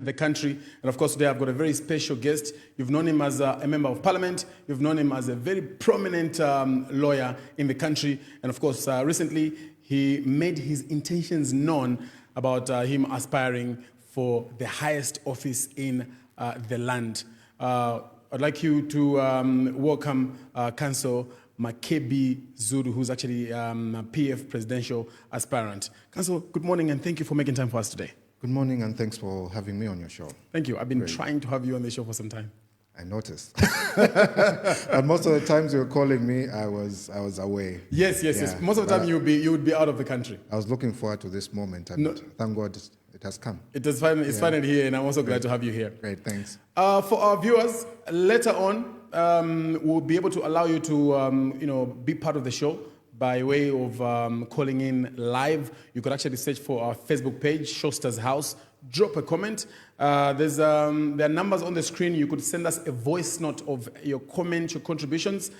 the country. And of course, today I've got a very special guest. You've known him as a member of parliament. You've known him as a very prominent lawyer in the country. And of course, recently, he made his intentions known about him aspiring for the highest office in the land. I'd like you to welcome Council Makebi Zulu, who's actually a PF presidential aspirant. Council, good morning and thank you for making time for us today. Good morning and thanks for having me on your show. Thank you. I've been trying to have you on the show for some time. I noticed. But most of the times you were calling me, I was away. Yes. Most of the time you would be out of the country. I was looking forward to this moment, and thank God it has come. It's finally here, and I'm also glad to have you here. Great, thanks. For our viewers, later on, we'll be able to allow you to be part of the show by way of calling in live. You could actually search for our Facebook page, Showstar's House. Drop a comment. There are numbers on the screen. You could send us a voice note of your comment, your contributions.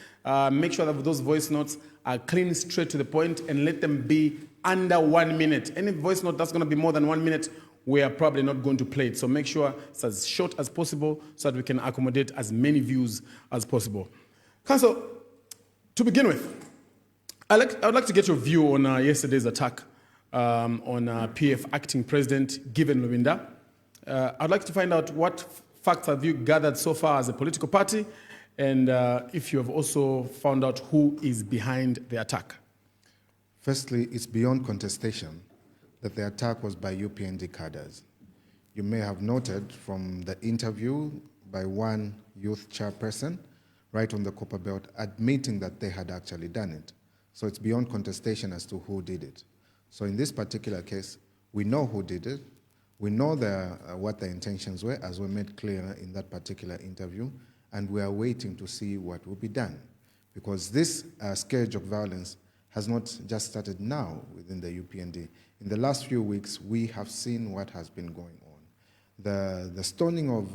Make sure that those voice notes are clean, straight to the point, and let them be under 1 minute. Any voice note that's going to be more than 1 minute, we are probably not going to play it. So make sure it's as short as possible so that we can accommodate as many views as possible. Council, to begin with, I would like to get your view on yesterday's attack on PF acting president, Given Lubinda. I'd like to find out what facts have you gathered so far as a political party, and if you have also found out who is behind the attack. Firstly, it's beyond contestation that the attack was by UPND cadres. You may have noted from the interview by one youth chairperson right on the Copper Belt admitting that they had actually done it. So it's beyond contestation as to who did it. So in this particular case, we know who did it. We know what the intentions were, as we made clear in that particular interview, and we are waiting to see what will be done. Because this scourge of violence has not just started now within the UPND. In the last few weeks, we have seen what has been going on. The stoning of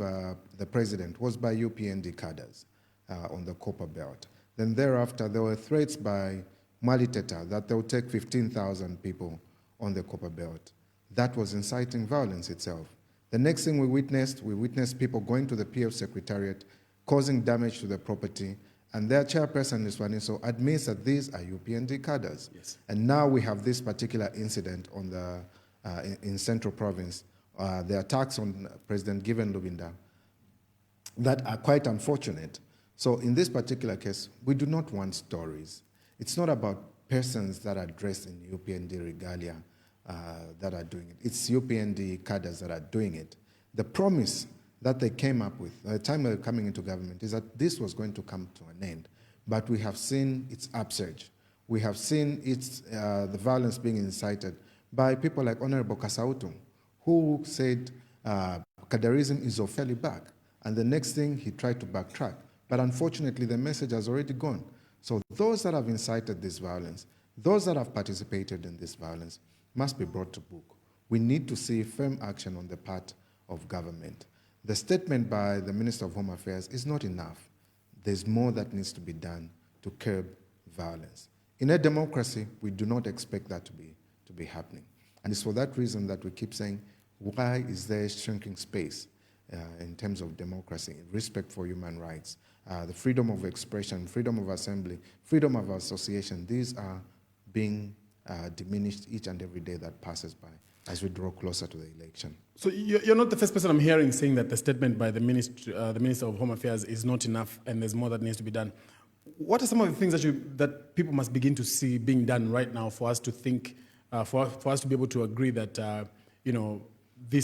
the president was by UPND cadres on the Copper Belt. Then thereafter, there were threats by Maliteta that they would take 15,000 people on the Copper Belt. That was inciting violence itself. The next thing we witnessed people going to the PF Secretariat, causing damage to the property, and their chairperson, Liswaniso, admits that these are UPND cadres. Yes. And now we have this particular incident on in Central Province, the attacks on President Given Lubinda, that are quite unfortunate. So in this particular case, we do not want stories. It's not about persons that are dressed in UPND regalia that are doing it. It's UPND cadres that are doing it. The promise that they came up with at the time they were coming into government is that this was going to come to an end. But we have seen its upsurge. We have seen the violence being incited by people like Honorable Kasautu, who said Kadarism is officially back. And the next thing, he tried to backtrack. But unfortunately, the message has already gone. So those that have incited this violence, those that have participated in this violence, must be brought to book. We need to see firm action on the part of government. The statement by the Minister of Home Affairs is not enough. There's more that needs to be done to curb violence. In a democracy, we do not expect that to be happening. And it's for that reason that we keep saying, why is there shrinking space in terms of democracy, respect for human rights, the freedom of expression, freedom of assembly, freedom of association? These are being diminished each and every day that passes by as we draw closer to the election. So you're not the first person I'm hearing saying that the statement by the Minister of Home Affairs is not enough and there's more that needs to be done. What are some of the things that people must begin to see being done right now for us to think, for us to be able to agree that the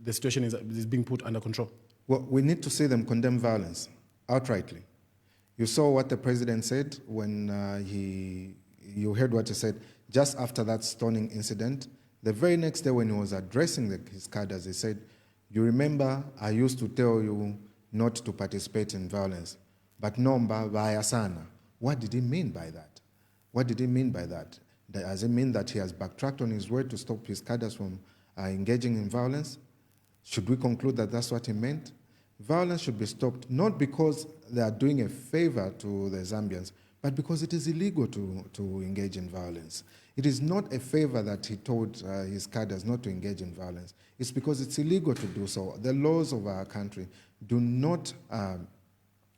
situation is being put under control? Well, we need to see them condemn violence outrightly. You saw what the president said when you heard what he said just after that stoning incident. The very next day when he was addressing his cadres, he said, "You remember I used to tell you not to participate in violence, but nomba vaya sana." What did he mean by that? What did he mean by that? Does it mean that he has backtracked on his word to stop his cadres from engaging in violence? Should we conclude that that's what he meant? Violence should be stopped, not because they are doing a favor to the Zambians, but because it is illegal to engage in violence. It is not a favor that he told his cadres not to engage in violence. It's because it's illegal to do so. The laws of our country do not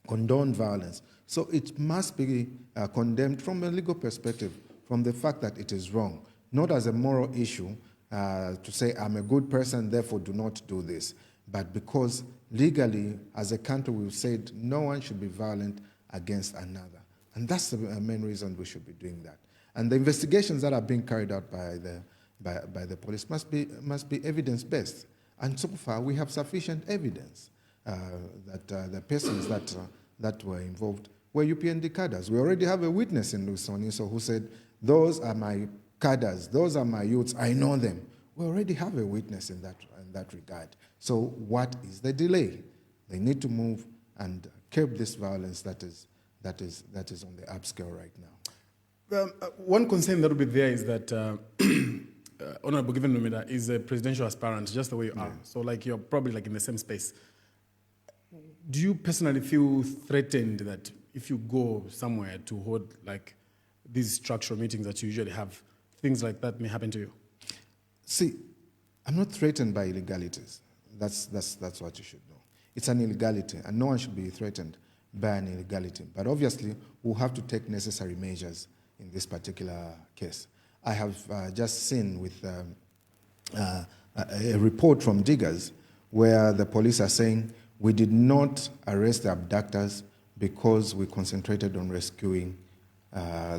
condone violence. So it must be condemned from a legal perspective, from the fact that it is wrong, not as a moral issue to say, I'm a good person, therefore do not do this. But because legally, as a country, we've said no one should be violent against another. And that's the main reason we should be doing that. And the investigations that are being carried out by the police must be evidence-based. And so far, we have sufficient evidence that the persons that were involved were UPND cadres. We already have a witness in Lusoniso who said, those are my cadres, those are my youths, I know them. We already have a witness in that regard. So what is the delay? They need to move and curb this violence that is on the upscale right now. One concern that would be there is that Honorable Given Lumida is a presidential aspirant, just the way you are. So like you're probably like in the same space. Do you personally feel threatened that if you go somewhere to hold like these structural meetings that you usually have, things like that may happen to you? See, I'm not threatened by illegalities. That's what you should know. It's an illegality, and no one should be threatened by an illegality. But obviously, we'll have to take necessary measures in this particular case. I have just seen with a report from diggers where the police are saying, we did not arrest the abductors because we concentrated on rescuing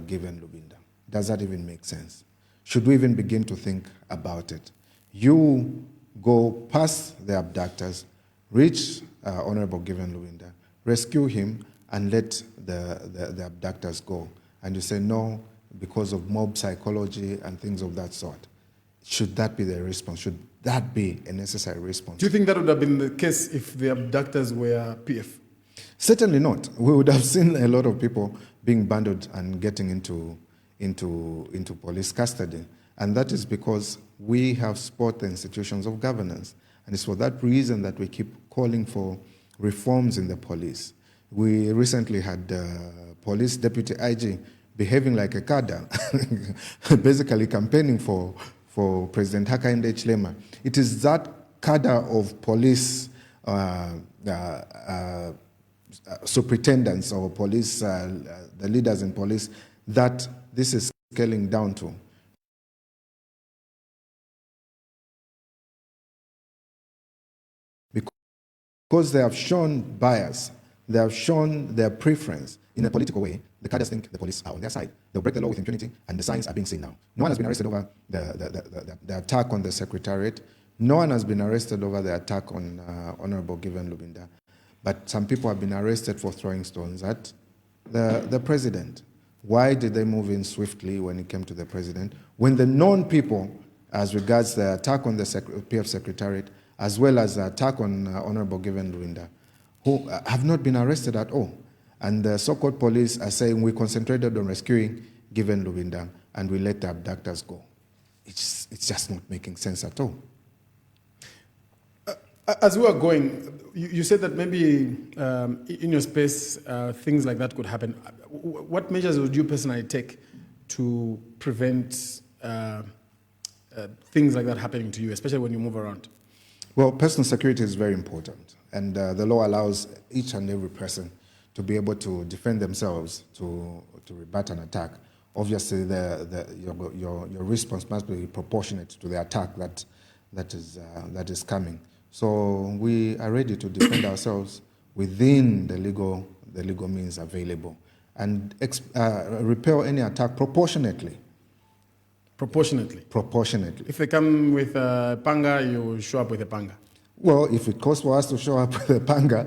Given Lubinda. Does that even make sense? Should we even begin to think about it? You go past the abductors, reach Honorable Given Lubinda, rescue him, and let the abductors go. And you say no because of mob psychology and things of that sort. Should that be the response? Should that be a necessary response? Do you think that would have been the case if the abductors were PF? Certainly not. We would have seen a lot of people being bundled and getting into police custody. And that is because we have spoiled the institutions of governance. And it's for that reason that we keep calling for reforms in the police. We recently had police deputy IG behaving like a cadre, basically campaigning for President Hakainde Hichilema. It is that cadre of police superintendents or police, the leaders in police, that this is scaling down to. Because they have shown bias, they have shown their preference in a political way, the cadres think the police are on their side. They'll break the law with impunity, and the signs are being seen now. No one has been arrested over the attack on the Secretariat. No one has been arrested over the attack on Honorable Given Lubinda. But some people have been arrested for throwing stones at the president. Why did they move in swiftly when it came to the president? When the known people, as regards the attack on the PF Secretariat, as well as the attack on Honorable Given Lubinda, who have not been arrested at all. And the so-called police are saying we concentrated on rescuing Given Lubinda and we let the abductors go. It's just not making sense at all. As we are going, you said that maybe in your space things like that could happen. What measures would you personally take to prevent things like that happening to you, especially when you move around? Well, personal security is very important, and the law allows each and every person to be able to defend themselves, to rebut an attack. Obviously, your response must be proportionate to the attack that is coming. So we are ready to defend ourselves within the legal means available and repel any attack proportionately. Proportionately? Proportionately. If they come with a panga, you show up with a panga? Well, if it costs for us to show up with a panga,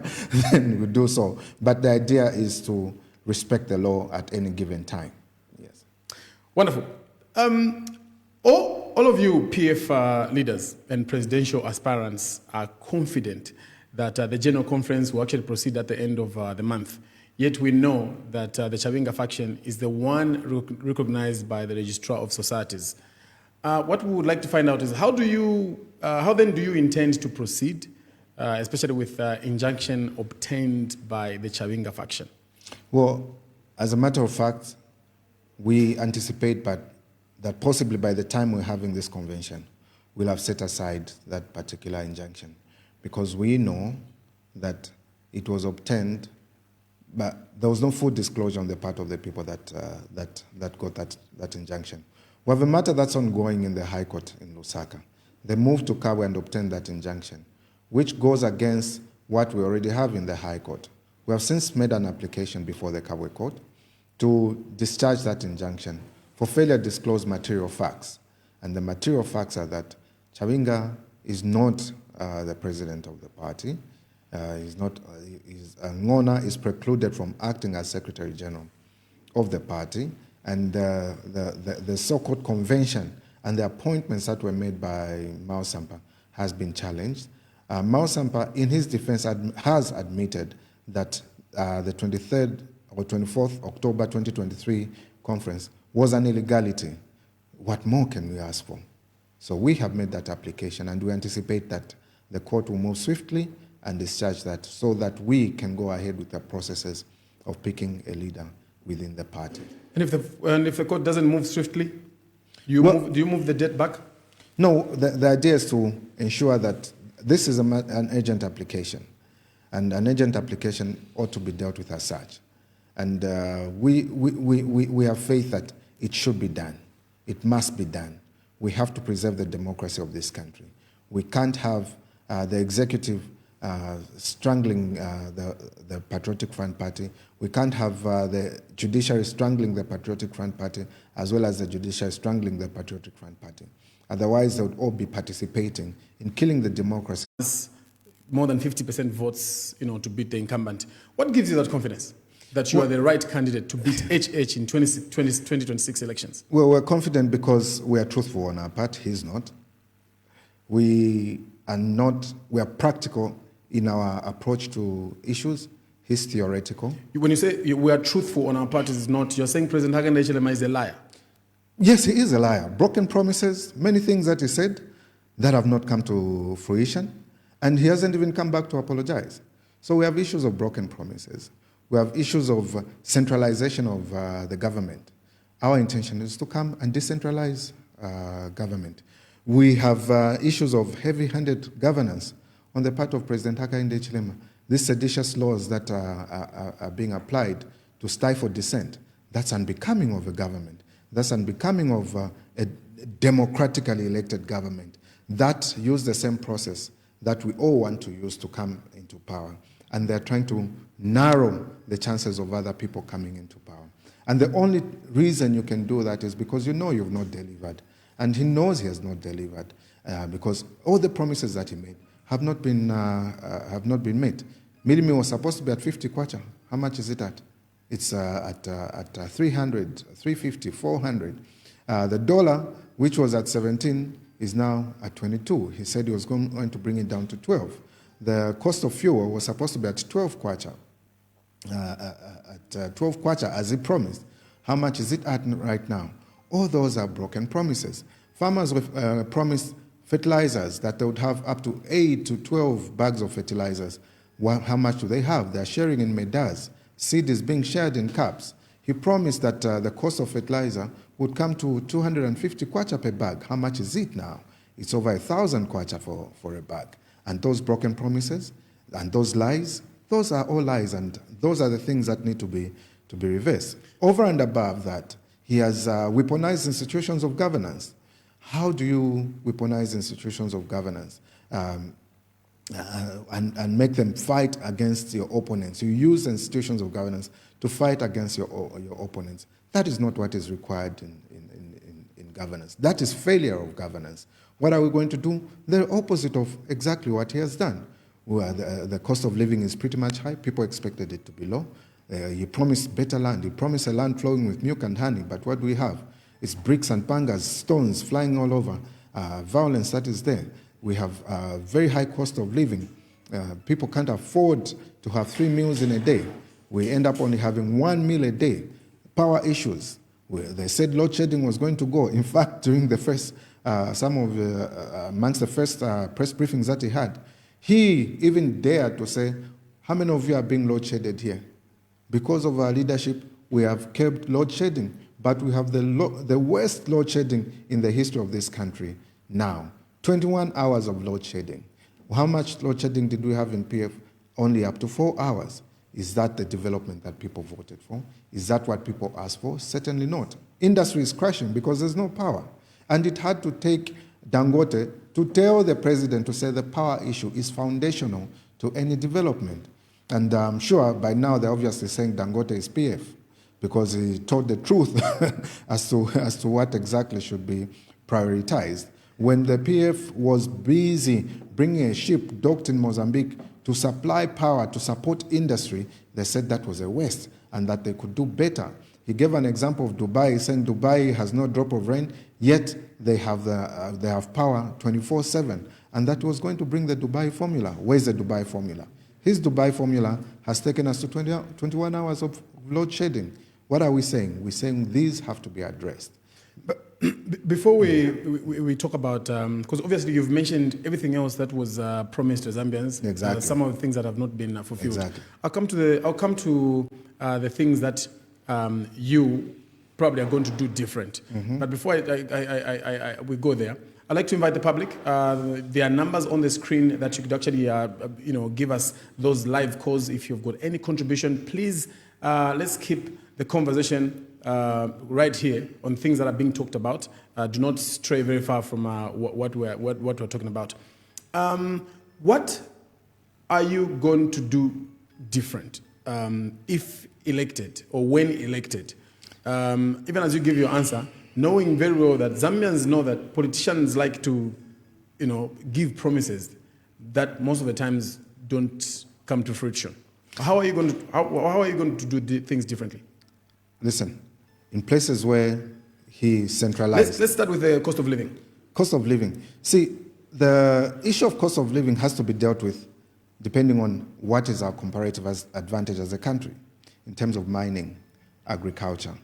then we do so. But the idea is to respect the law at any given time. Yes. Wonderful. All of you PF leaders and presidential aspirants are confident that the General Conference will actually proceed at the end of the month. Yet we know that the Chabinga faction is the one recognized by the Registrar of Societies. What we would like to find out is how then do you intend to proceed, especially with injunction obtained by the Chabinga faction? Well, as a matter of fact, we anticipate that possibly by the time we're having this convention, we'll have set aside that particular injunction, because we know that it was obtained, but there was no full disclosure on the part of the people that got that injunction. We have a matter that's ongoing in the High Court in Lusaka. They moved to Kabwe and obtained that injunction, which goes against what we already have in the High Court. We have since made an application before the Kabwe Court to discharge that injunction for failure to disclose material facts. And the material facts are that Chawinga is not the president of the party. Ngona is precluded from acting as Secretary General of the party, and the so-called convention and the appointments that were made by Mao Sampa has been challenged. Mao Sampa, in his defense, has admitted that the 23rd or 24th October 2023 conference was an illegality. What more can we ask for? So we have made that application, and we anticipate that the court will move swiftly and discharge that so that we can go ahead with the processes of picking a leader within the party. And if the court doesn't move swiftly, do you move the date back? No, the idea is to ensure that this is an urgent application, and an urgent application ought to be dealt with as such. And we have faith that it should be done. It must be done. We have to preserve the democracy of this country. We can't have the executive strangling the Patriotic Front Party. We can't have the judiciary strangling the Patriotic Front Party, as well as the judiciary strangling the Patriotic Front Party. Otherwise, they would all be participating in killing the democracy. More than 50% votes, to beat the incumbent. What gives you that confidence that you are the right candidate to beat HH in 2026 elections? Well, we're confident because we are truthful on our part. He's not. We are practical in our approach to issues. He's theoretical. When you say we are truthful on our part, is not, you're saying President Hakainde Hichilema is a liar? Yes, he is a liar. Broken promises, many things that he said that have not come to fruition, and he hasn't even come back to apologize. So we have issues of broken promises. We have issues of centralization of the government. Our intention is to come and decentralize government. We have issues of heavy-handed governance on the part of President Hakainde Hichilema. These seditious laws that are being applied to stifle dissent, that's unbecoming of a government. That's unbecoming of a democratically elected government that use the same process that we all want to use to come into power. And they're trying to narrow the chances of other people coming into power. And the only reason you can do that is because you know you've not delivered. And he knows he has not delivered because all the promises that he made have not been met. Milimi was supposed to be at 50 kwacha. How much is it at? It's at 300, 350, 400. The dollar, which was at 17, is now at 22. He said he was going to bring it down to 12. The cost of fuel was supposed to be at 12 kwacha. At 12 kwacha, as he promised. How much is it at right now? All those are broken promises. Farmers promised fertilizers that they would have up to 8 to 12 bags of fertilizers. How much do they have? They're sharing in medals. Seed is being shared in cups. He promised that the cost of fertilizer would come to 250 kwacha per bag. How much is it now? It's over 1,000 kwacha for a bag. And those broken promises and those lies, those are all lies, and those are the things that need to be reversed. Over and above that, he has weaponized institutions of governance. How do you weaponize institutions of governance and make them fight against your opponents? You use institutions of governance to fight against your opponents. That is not what is required in governance. That is failure of governance. What are we going to do? The opposite of exactly what he has done. Well, the cost of living is pretty much high. People expected it to be low. You promised better land. You promised a land flowing with milk and honey. But what do we have? It's bricks and pangas, stones flying all over, violence that is there. We have a very high cost of living. People can't afford to have 3 meals in a day. We end up only having 1 meal a day. Power issues. They said load shedding was going to go. In fact, during the first, amongst the first press briefings that he had, he even dared to say, how many of you are being load shedded here? Because of our leadership, we have kept load shedding, but we have the worst load shedding in the history of this country now. 21 hours of load shedding. How much load shedding did we have in PF? Only up to 4 hours. Is that the development that people voted for? Is that what people asked for? Certainly not. Industry is crashing because there's no power. And it had to take Dangote to tell the president to say the power issue is foundational to any development. And I'm sure by now they're obviously saying Dangote is PF because he told the truth as to what exactly should be prioritized. When the PF was busy bringing a ship docked in Mozambique to supply power, to support industry, they said that was a waste and that they could do better. He gave an example of Dubai, saying Dubai has no drop of rain, yet they have power 24/7, and that was going to bring the Dubai formula. Where's the Dubai formula? His Dubai formula has taken us to 21 hours of load shedding. What are we saying? We're saying these have to be addressed. But before we talk about, because obviously you've mentioned everything else that was promised to Zambians. Exactly. Some of the things that have not been fulfilled. Exactly. I'll come to the things that you probably are going to do different. Mm-hmm. But before we go there, I'd like to invite the public. There are numbers on the screen that you could actually give us those live calls. If you've got any contribution, please let's keep the conversation right here on things that are being talked about. Do not stray very far from what we're talking about. What are you going to do different if elected or when elected? Even as you give your answer, knowing very well that Zambians know that politicians like to, give promises that most of the times don't come to fruition. How are you going to do things differently? Listen, in places where he centralized. Let's start with the cost of living. Cost of living. See, the issue of cost of living has to be dealt with depending on what is our comparative advantage as a country in terms of mining, agriculture,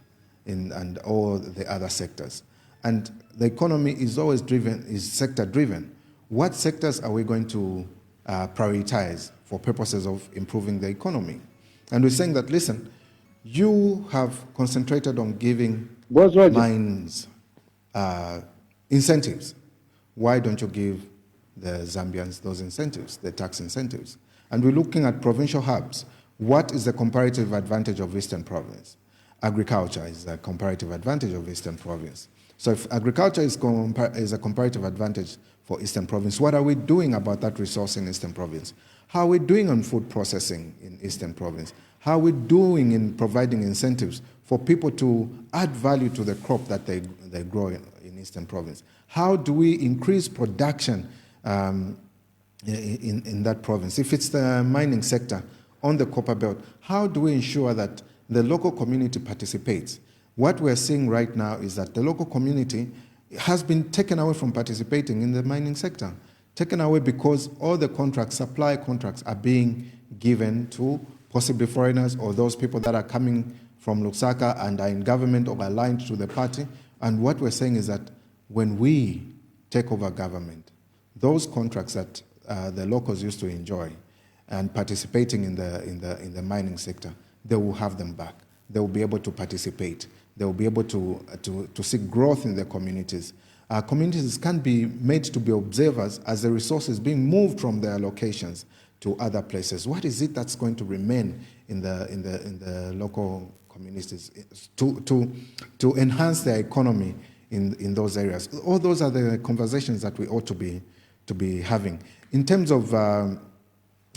and all the other sectors. And the economy is always sector-driven. What sectors are we going to prioritize for purposes of improving the economy? And we're saying that, listen, you have concentrated on giving mines incentives. Why don't you give the Zambians those incentives, the tax incentives? And we're looking at provincial hubs. What is the comparative advantage of Eastern Province? Agriculture is a comparative advantage of Eastern Province. So if agriculture is a comparative advantage for Eastern Province, what are we doing about that resource in Eastern Province? How are we doing on food processing in Eastern Province? How are we doing in providing incentives for people to add value to the crop that they grow in Eastern Province? How do we increase production in that province? If it's the mining sector on the copper belt, how do we ensure that the local community participates? What we're seeing right now is that the local community has been taken away from participating in the mining sector. Taken away because all the supply contracts are being given to possibly foreigners or those people that are coming from Lusaka and are in government or aligned to the party. And what we're saying is that when we take over government, those contracts that the locals used to enjoy and participating in the mining sector, they will have them back. They will be able to participate. They will be able to seek growth in their communities. Communities can be made to be observers as the resources being moved from their locations to other places. What is it that's going to remain in the local communities to enhance their economy in those areas? All those are the conversations that we ought to be having. In terms of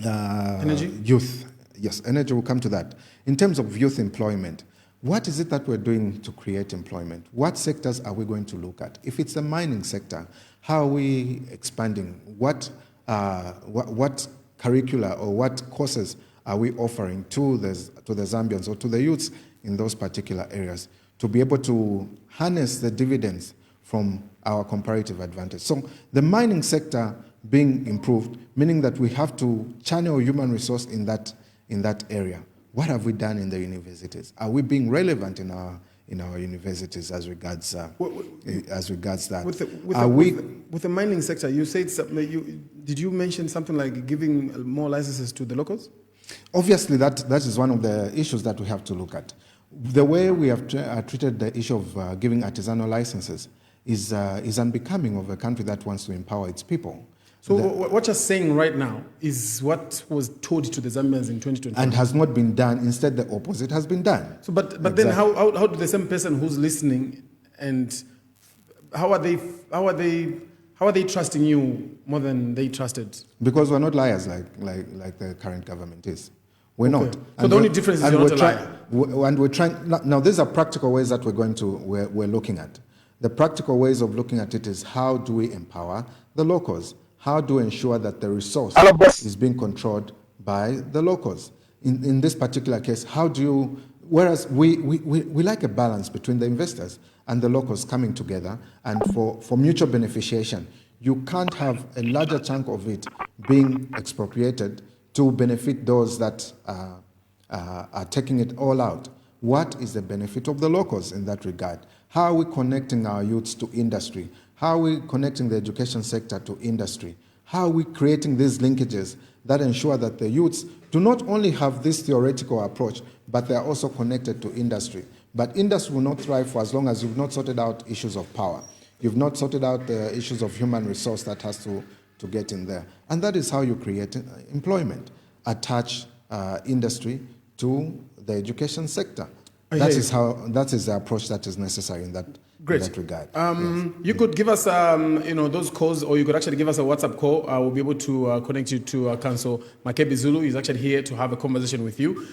energy? Youth, yes, energy, will come to that. In terms of youth employment, what is it that we're doing to create employment? What sectors are we going to look at? If it's the mining sector, how are we expanding? What curricula or what courses are we offering to the Zambians or to the youths in those particular areas to be able to harness the dividends from our comparative advantage? So the mining sector being improved, meaning that we have to channel human resource in that area. What have we done in the universities? Are we being relevant in our universities as regards that? With the mining sector, you said something. Did you mention something like giving more licenses to the locals? Obviously, that is one of the issues that we have to look at. The way we have treated the issue of giving artisanal licenses is unbecoming of a country that wants to empower its people. So what you're saying right now is what was told to the Zambians in 2020. And has not been done. Instead, the opposite has been done. So, but exactly. Then how do the same person who's listening, and how are they trusting you more than they trusted? Because we're not liars like the current government is. We're not. So the only difference is you're not a liar. And we're trying. Now, these are practical ways that we're looking at. The practical ways of looking at it is, how do we empower the locals? How do we ensure that the resource is being controlled by the locals? In this particular case, how do you, whereas we like a balance between the investors and the locals coming together, and for mutual beneficiation. You can't have a larger chunk of it being expropriated to benefit those that are taking it all out. What is the benefit of the locals in that regard? How are we connecting our youths to industry? How are we connecting the education sector to industry? How are we creating these linkages that ensure that the youths do not only have this theoretical approach, but they are also connected to industry? But industry will not thrive for as long as you've not sorted out issues of power. You've not sorted out the issues of human resource that has to get in there. And that is how you create employment. Attach industry to the education sector. That is the approach that is necessary in that regard. Yes. You could give us, those calls, or you could actually give us a WhatsApp call. We'll be able to connect you to Council Makebi Zulu. He's actually here to have a conversation with you.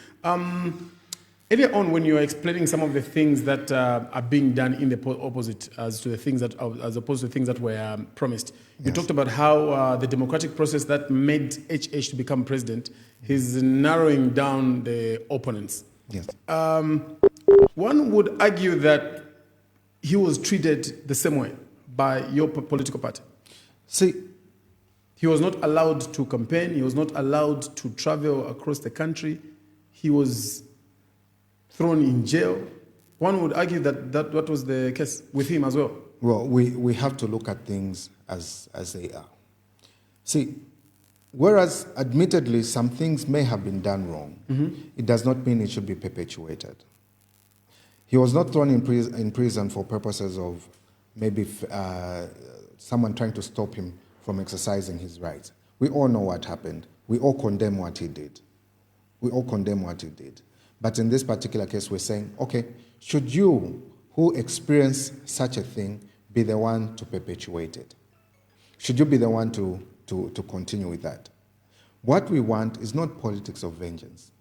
Earlier on, when you were explaining some of the things that are being done in the opposite, as opposed to things that were promised, you talked about how the democratic process that made HH to become president is narrowing down the opponents. Yes. One would argue that he was treated the same way by your political party. See, he was not allowed to campaign. He was not allowed to travel across the country. He was thrown in jail. One would argue that what was the case with him as well. Well, we have to look at things as they are. See, whereas admittedly some things may have been done wrong, it does not mean it should be perpetuated. He was not thrown in prison for purposes of maybe someone trying to stop him from exercising his rights. We all know what happened. We all condemn what he did. But in this particular case, we're saying, okay, should you, who experienced such a thing, be the one to perpetuate it? Should you be the one to continue with that? What we want is not politics of vengeance.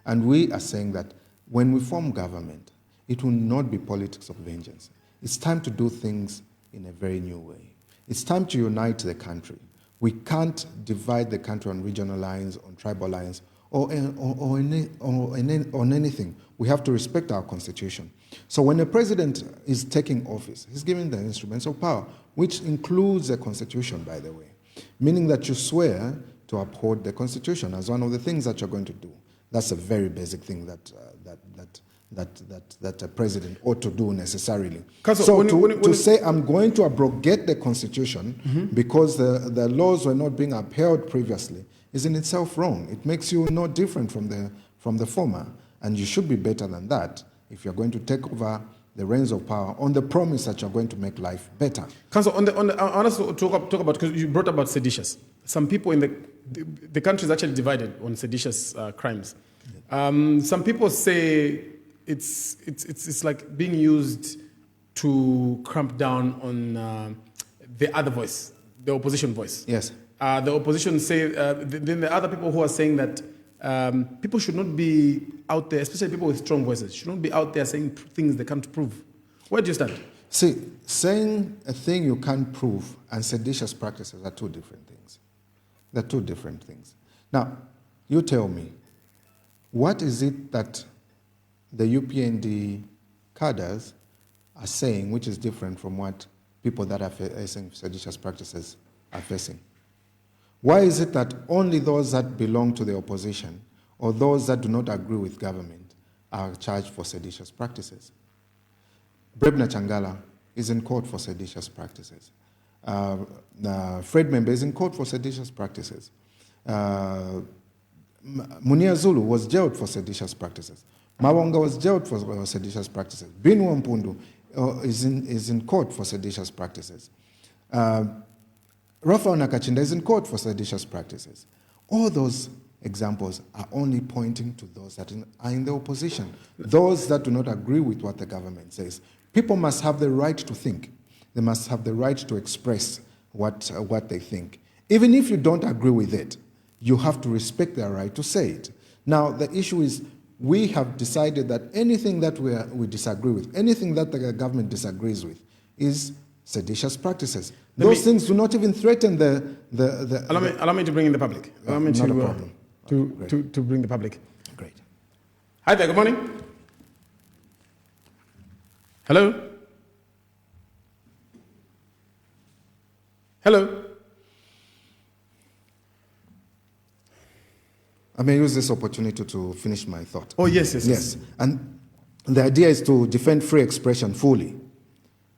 And we are saying that when we form government, it will not be politics of vengeance. It's time to do things in a very new way. It's time to unite the country. We can't divide the country on regional lines, on tribal lines, or on anything. We have to respect our constitution. So when a president is taking office, he's given the instruments of power, which includes the constitution, by the way, meaning that you swear to uphold the constitution as one of the things that you're going to do. That's a very basic thing that a president ought to do necessarily. So to say I'm going to abrogate the constitution because the laws were not being upheld previously is in itself wrong. It makes you no different from the former, and you should be better than that if you're going to take over the reins of power on the promise that you're going to make life better. Council, I want us to talk about, because you brought about seditious. Some people in the country is actually divided on seditious crimes. Some people say it's like being used to cramp down on the other voice, the opposition voice. Yes. The opposition say, then the other people who are saying that people should not be out there, especially people with strong voices, should not be out there saying things they can't prove. Where do you stand? See, saying a thing you can't prove and seditious practices are two different things. They're two different things. Now, you tell me, what is it that the UPND cadres are saying which is different from what people that are facing seditious practices are facing? Why is it that only those that belong to the opposition or those that do not agree with government are charged for seditious practices? Brebna Changala is in court for seditious practices. Fred Membe is in court for seditious practices. Munia Zulu was jailed for seditious practices. Mawonga was jailed for seditious practices. Binwa Mpundu is in court for seditious practices. Rafael Nakachinda is in court for seditious practices. All those examples are only pointing to those that are in the opposition, those that do not agree with what the government says. People must have the right to think. They must have the right to express what they think. Even if you don't agree with it, you have to respect their right to say it. Now, the issue is we have decided that anything that we disagree with, anything that the government disagrees with, is seditious practices. Those things do not even threaten the allow me to bring in the public. Allow me not a problem. To bring the public. Great. Hi there, good morning. Hello? Hello? I may use this opportunity to finish my thought. Oh, yes. And the idea is to defend free expression fully,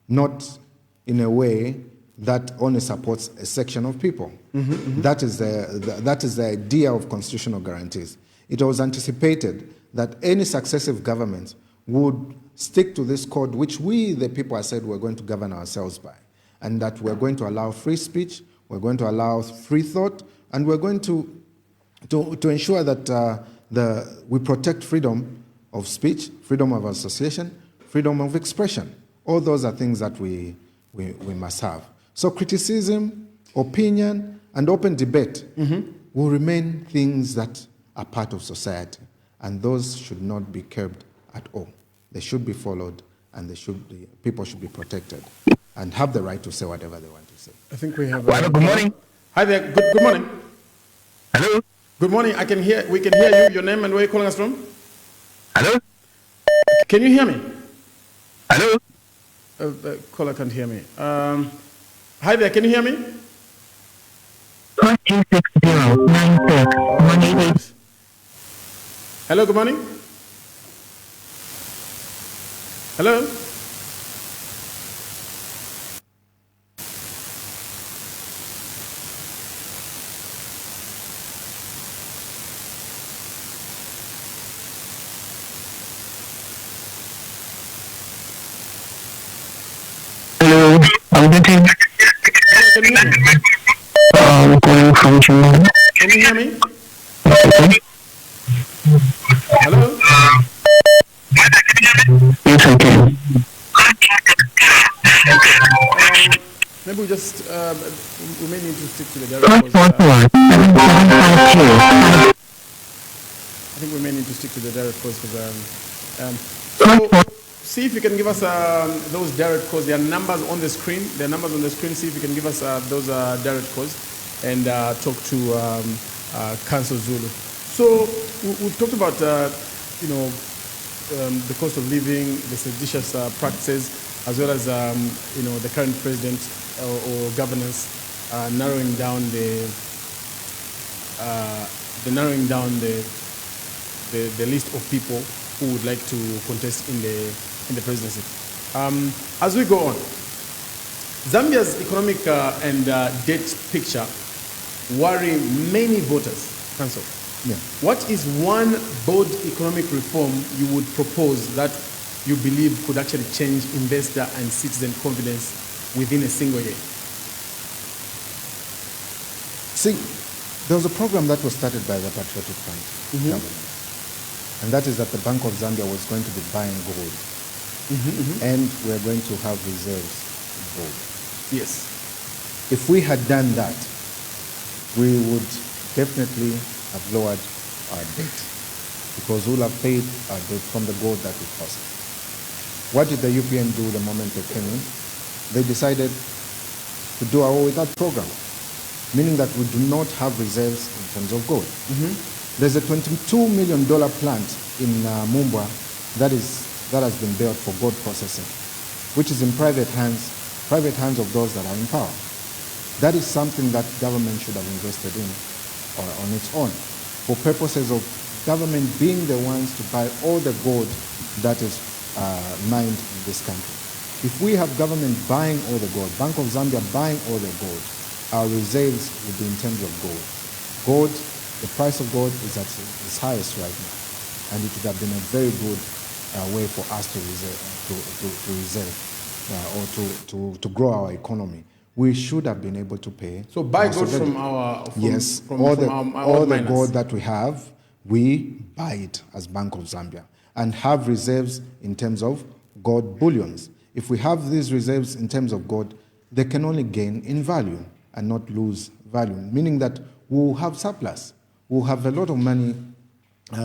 not in a way that only supports a section of people. That is the idea of constitutional guarantees. It was anticipated that any successive government would stick to this code, which we, the people, have said we're going to govern ourselves by, and that we're going to allow free speech, we're going to allow free thought, and we're going to ensure that we protect freedom of speech, freedom of association, freedom of expression. All those are things that we must have. So criticism, opinion, and open debate will remain things that are part of society, and those should not be curbed at all. They should be followed, and people should be protected and have the right to say whatever they want to say. I think we have. Hello, good morning. Hi there. Good morning. Hello. Good morning. We can hear you. Your name and where you're calling us from? Hello. Can you hear me? Hello. Caller can't hear me. Hi there. Can you hear me? 426096 Hello. Good morning. Hello. Hello. I'm getting Can you hear me? calling from China. Can you hear me? Hello. Yes, I can. Maybe we just we may need to stick to the direct calls. I think we may need to stick to the direct calls because so see if you can give us those direct calls. There are numbers on the screen. There are numbers on the screen. See if you can give us those direct calls and talk to Council Zulu. So we've talked about the cost of living, the seditious practices, as well as the current president or governance narrowing down the list of people who would like to contest in the presidency. As we go on, Zambia's economic and debt picture worry many voters. Council. Yeah. What is one bold economic reform you would propose that you believe could actually change investor and citizen confidence within a single year? See, there was a program that was started by the Patriotic Front government, and that is that the Bank of Zambia was going to be buying gold, and we're going to have reserves of gold. Yes. If we had done that, we would definitely have lowered our debt, because we'll have paid our debt from the gold that we possess. What did the UPN do the moment they came in? They decided to do away with that program, meaning that we do not have reserves in terms of gold. There's a $22 million plant in Mumbwa that has been built for gold processing, which is in private hands of those that are in power. That is something that government should have invested in on its own, for purposes of government being the ones to buy all the gold that is mined in this country. If we have government buying all the gold, Bank of Zambia buying all the gold, our reserves would be in terms of gold. Gold The price of gold is at its highest right now, and it would have been a very good way for us to reserve or to grow our economy. We should have been able to pay. So buy gold from our yes, from all our the gold that we have, we buy it as Bank of Zambia and have reserves in terms of gold bullions. If we have these reserves in terms of gold, they can only gain in value and not lose value, meaning that we'll have surplus. We'll have a lot of money.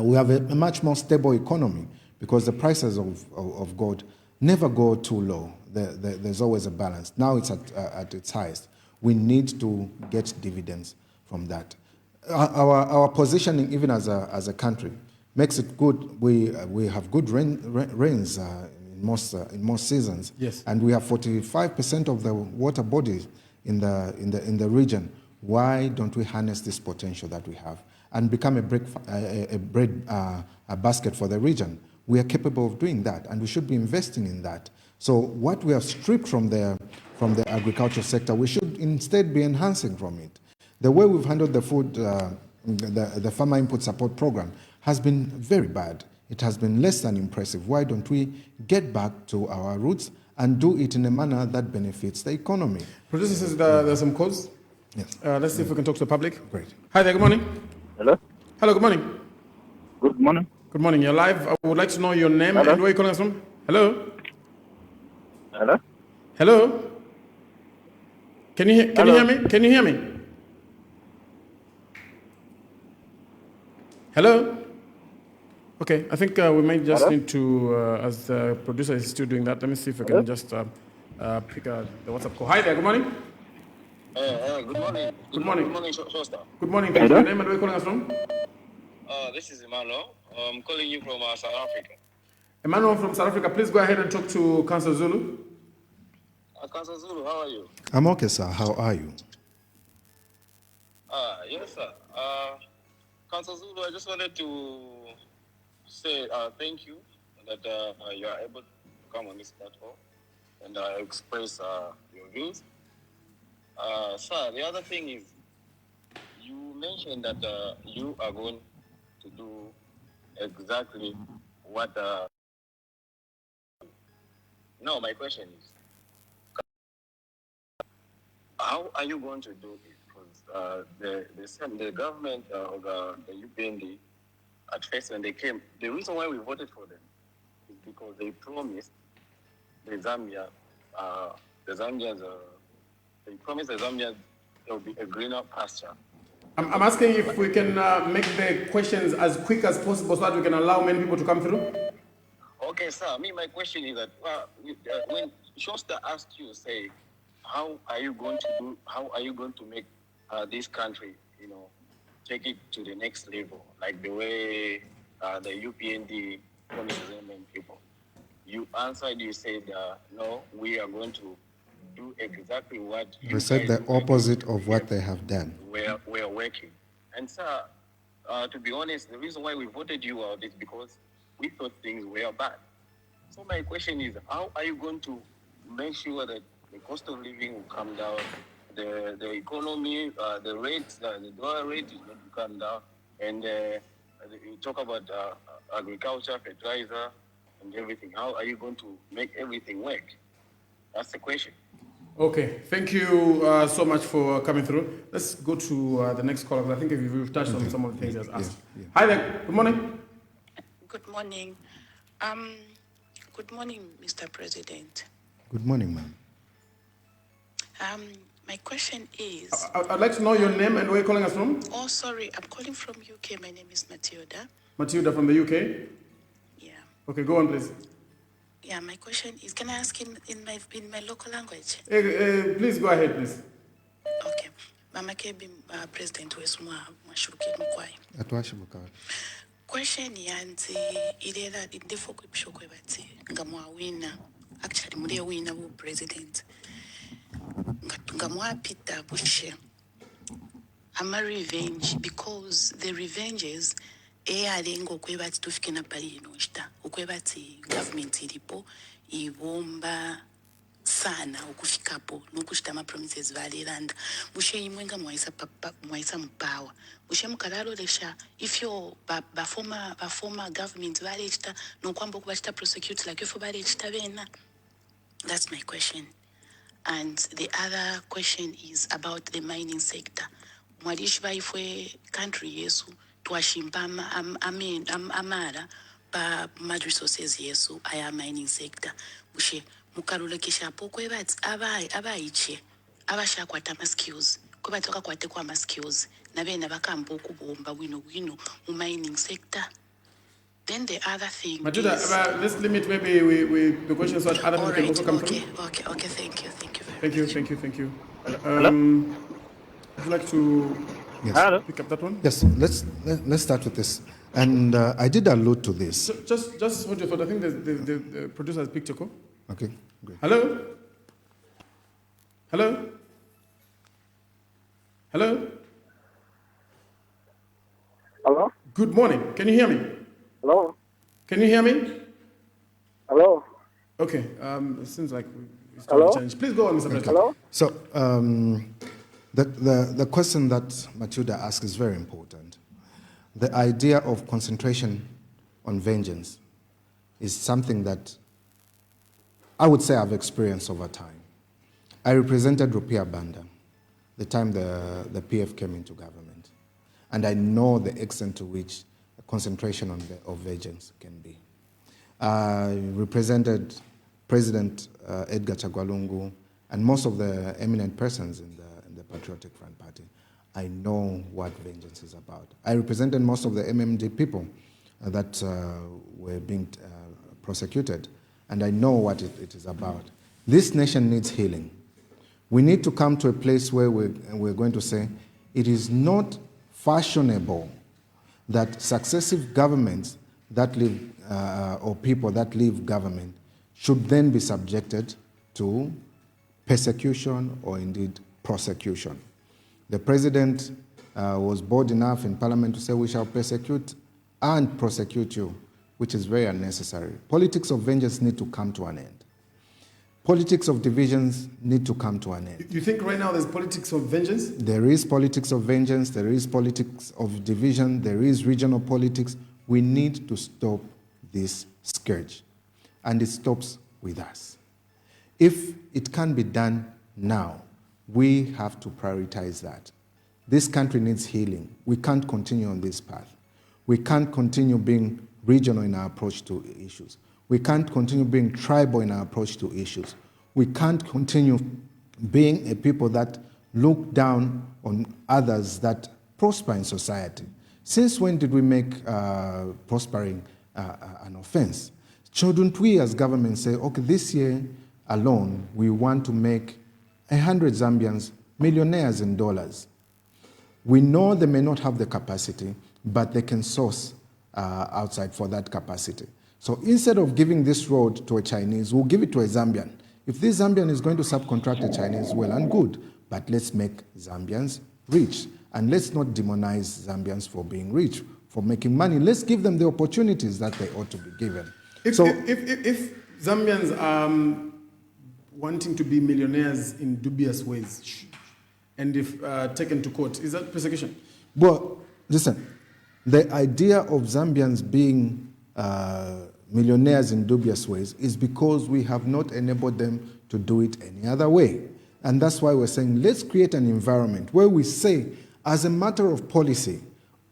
We have a much more stable economy because the prices of gold never go too low. There's always a balance. Now it's at its highest. We need to get dividends from that. Our positioning, even as a country, makes it good. We have good rains in most seasons. Yes. And we have 45% of the water bodies in the region. Why don't we harness this potential that we have and become a basket for the region? We are capable of doing that, and we should be investing in that. So what we have stripped from the agriculture sector, we should instead be enhancing from it. The way we've handled the food, the farmer input support program has been very bad. It has been less than impressive. Why don't we get back to our roots and do it in a manner that benefits the economy? Producer says there's some calls. Yes. Let's see if we can talk to the public. Great. Hi there, good morning. Hello? Hello, good morning. Good morning. Good morning, you're live. I would like to know your name Hello? and where you're calling us from. Hello? Hello? Hello? Can you hear me? Can you hear me? Hello? Okay, I think we might just need to, as the producer is still doing that, let me see if we can just pick the WhatsApp call. Hi there, good morning. Good morning. Good morning. Good morning, Showstar. Good morning, thank you. Your name and where you're calling us from? This is Emmanuel. I'm calling you from South Africa. Emmanuel from South Africa, please go ahead and talk to Councillor Zulu. Councillor Zulu, how are you? I'm okay, sir. How are you? Yes, sir. Councillor Zulu, I just wanted to say thank you that you are able to come on this platform and express your views. Sir, the other thing is, you mentioned that you are going to do exactly what. Now, my question is, how are you going to do it? Because the government of the UPND, at first when they came, the reason why we voted for them is because they promised the Zambians, they promised the Zambians there will be a greener pasture. I'm asking if we can make the questions as quick as possible so that we can allow many people to come through. Okay, sir. My question is that when Showstar asked you, say, how are you going to make this country, take it to the next level, like the way the UPND promises Zambian people? You answered, you said, no, we are going to do exactly what you We said the guys opposite of what they have done. we are working. And sir, to be honest, the reason why we voted you out is because we thought things were bad. So my question is, how are you going to make sure that the cost of living will come down, the economy, the rates, the dollar rate is going to come down, and you talk about agriculture, fertilizer, and everything. How are you going to make everything work? That's the question. Okay, thank you so much for coming through. Let's go to the next caller. I think we've touched on some of the things he has asked. Yeah. Hi there, good morning. Good morning. Good morning, Mr. President. Good morning, ma'am. My question is... I'd like to know your name and where you're calling us from. Oh, sorry, I'm calling from UK. My name is Matilda. Matilda from the UK? Yeah. Okay, go on, please. Yeah, my question is, can I ask in my local language? Please go ahead, please. Okay. Makebi, President Wesumwa Mashurukit Mukwai. Atwashibukawat. Question yanzi ilela indefo kwibishokwe bati ngamwa wina actually mule wina bu president ngamwa Peter Bushe. I'm a revenge because the revenges alingo kwebati tufike na pali inoshita ukwebati government ilipo ibomba sana ukufikapo nokuchita ama-promises valilanda mushe imwe nga mwaisa mupawa mushe mukalalolesha ifyo bafoma government valechita nokwamba okubachita prosecute like ifo valechita bena. That's my question. And the other question is about the mining sector. Mwalishi baifwe country yesu tuwashimba amara pa mad resources yesu aya mining sector. Mushe mukalulekesha po kwebati abaiche abashakwata ama skills kwebati wakakwate kwa ama skills na bena bakamba okubomba wino mu mining sector. Then the other thing Matilda, is... let's limit maybe we the questions so that other people can also come through. Okay, thank you very Thank you, much. thank you. Hello? Would you like to Hello? pick up that one? Yes, let's start with this. And I did allude to this. Just hold your thought. I think the producer has picked your call. Okay, great. Hello? Hello? Hello? Hello? Good morning. Can you hear me? Hello? Can you hear me? Hello? Okay. It seems like we started Hello? to change. Please go on, Mr. President. Hello? So the question that Matilda asked is very important. The idea of concentration on vengeance is something that I would say I've experienced over time. I represented Rupiah Banda the time the PF came into government, and I know the extent to which a concentration of vengeance can be. I represented President Edgar Chagwa and most of the eminent persons in the Patriotic Front Party. I know what vengeance is about. I represented most of the MMD people that were being prosecuted, and I know what it is about. This nation needs healing. We need to come to a place where we're going to say it is not fashionable that successive governments that live, or people that leave government should then be subjected to persecution or indeed prosecution. The president was bold enough in parliament to say we shall persecute and prosecute you, which is very unnecessary. Politics of vengeance need to come to an end. Politics of divisions need to come to an end. You think right now there's politics of vengeance? There is politics of vengeance, there is politics of division, there is regional politics. We need to stop this scourge, and it stops with us. If it can be done now, we have to prioritize that. This country needs healing. We can't continue on this path. We can't continue being regional in our approach to issues. We can't continue being tribal in our approach to issues. We can't continue being a people that look down on others that prosper in society. Since when did we make prospering an offense? Shouldn't we as government say, okay, this year alone, we want to make 100 Zambians millionaires in dollars? We know they may not have the capacity, but they can source outside for that capacity. So instead of giving this road to a Chinese, we'll give it to a Zambian. If this Zambian is going to subcontract a Chinese, well and good, but let's make Zambians rich. And let's not demonize Zambians for being rich, for making money. Let's give them the opportunities that they ought to be given. If Zambians are wanting to be millionaires in dubious ways, and if taken to court, is that persecution? Well, listen, the idea of Zambians being millionaires in dubious ways is because we have not enabled them to do it any other way. And that's why we're saying let's create an environment where we say, as a matter of policy,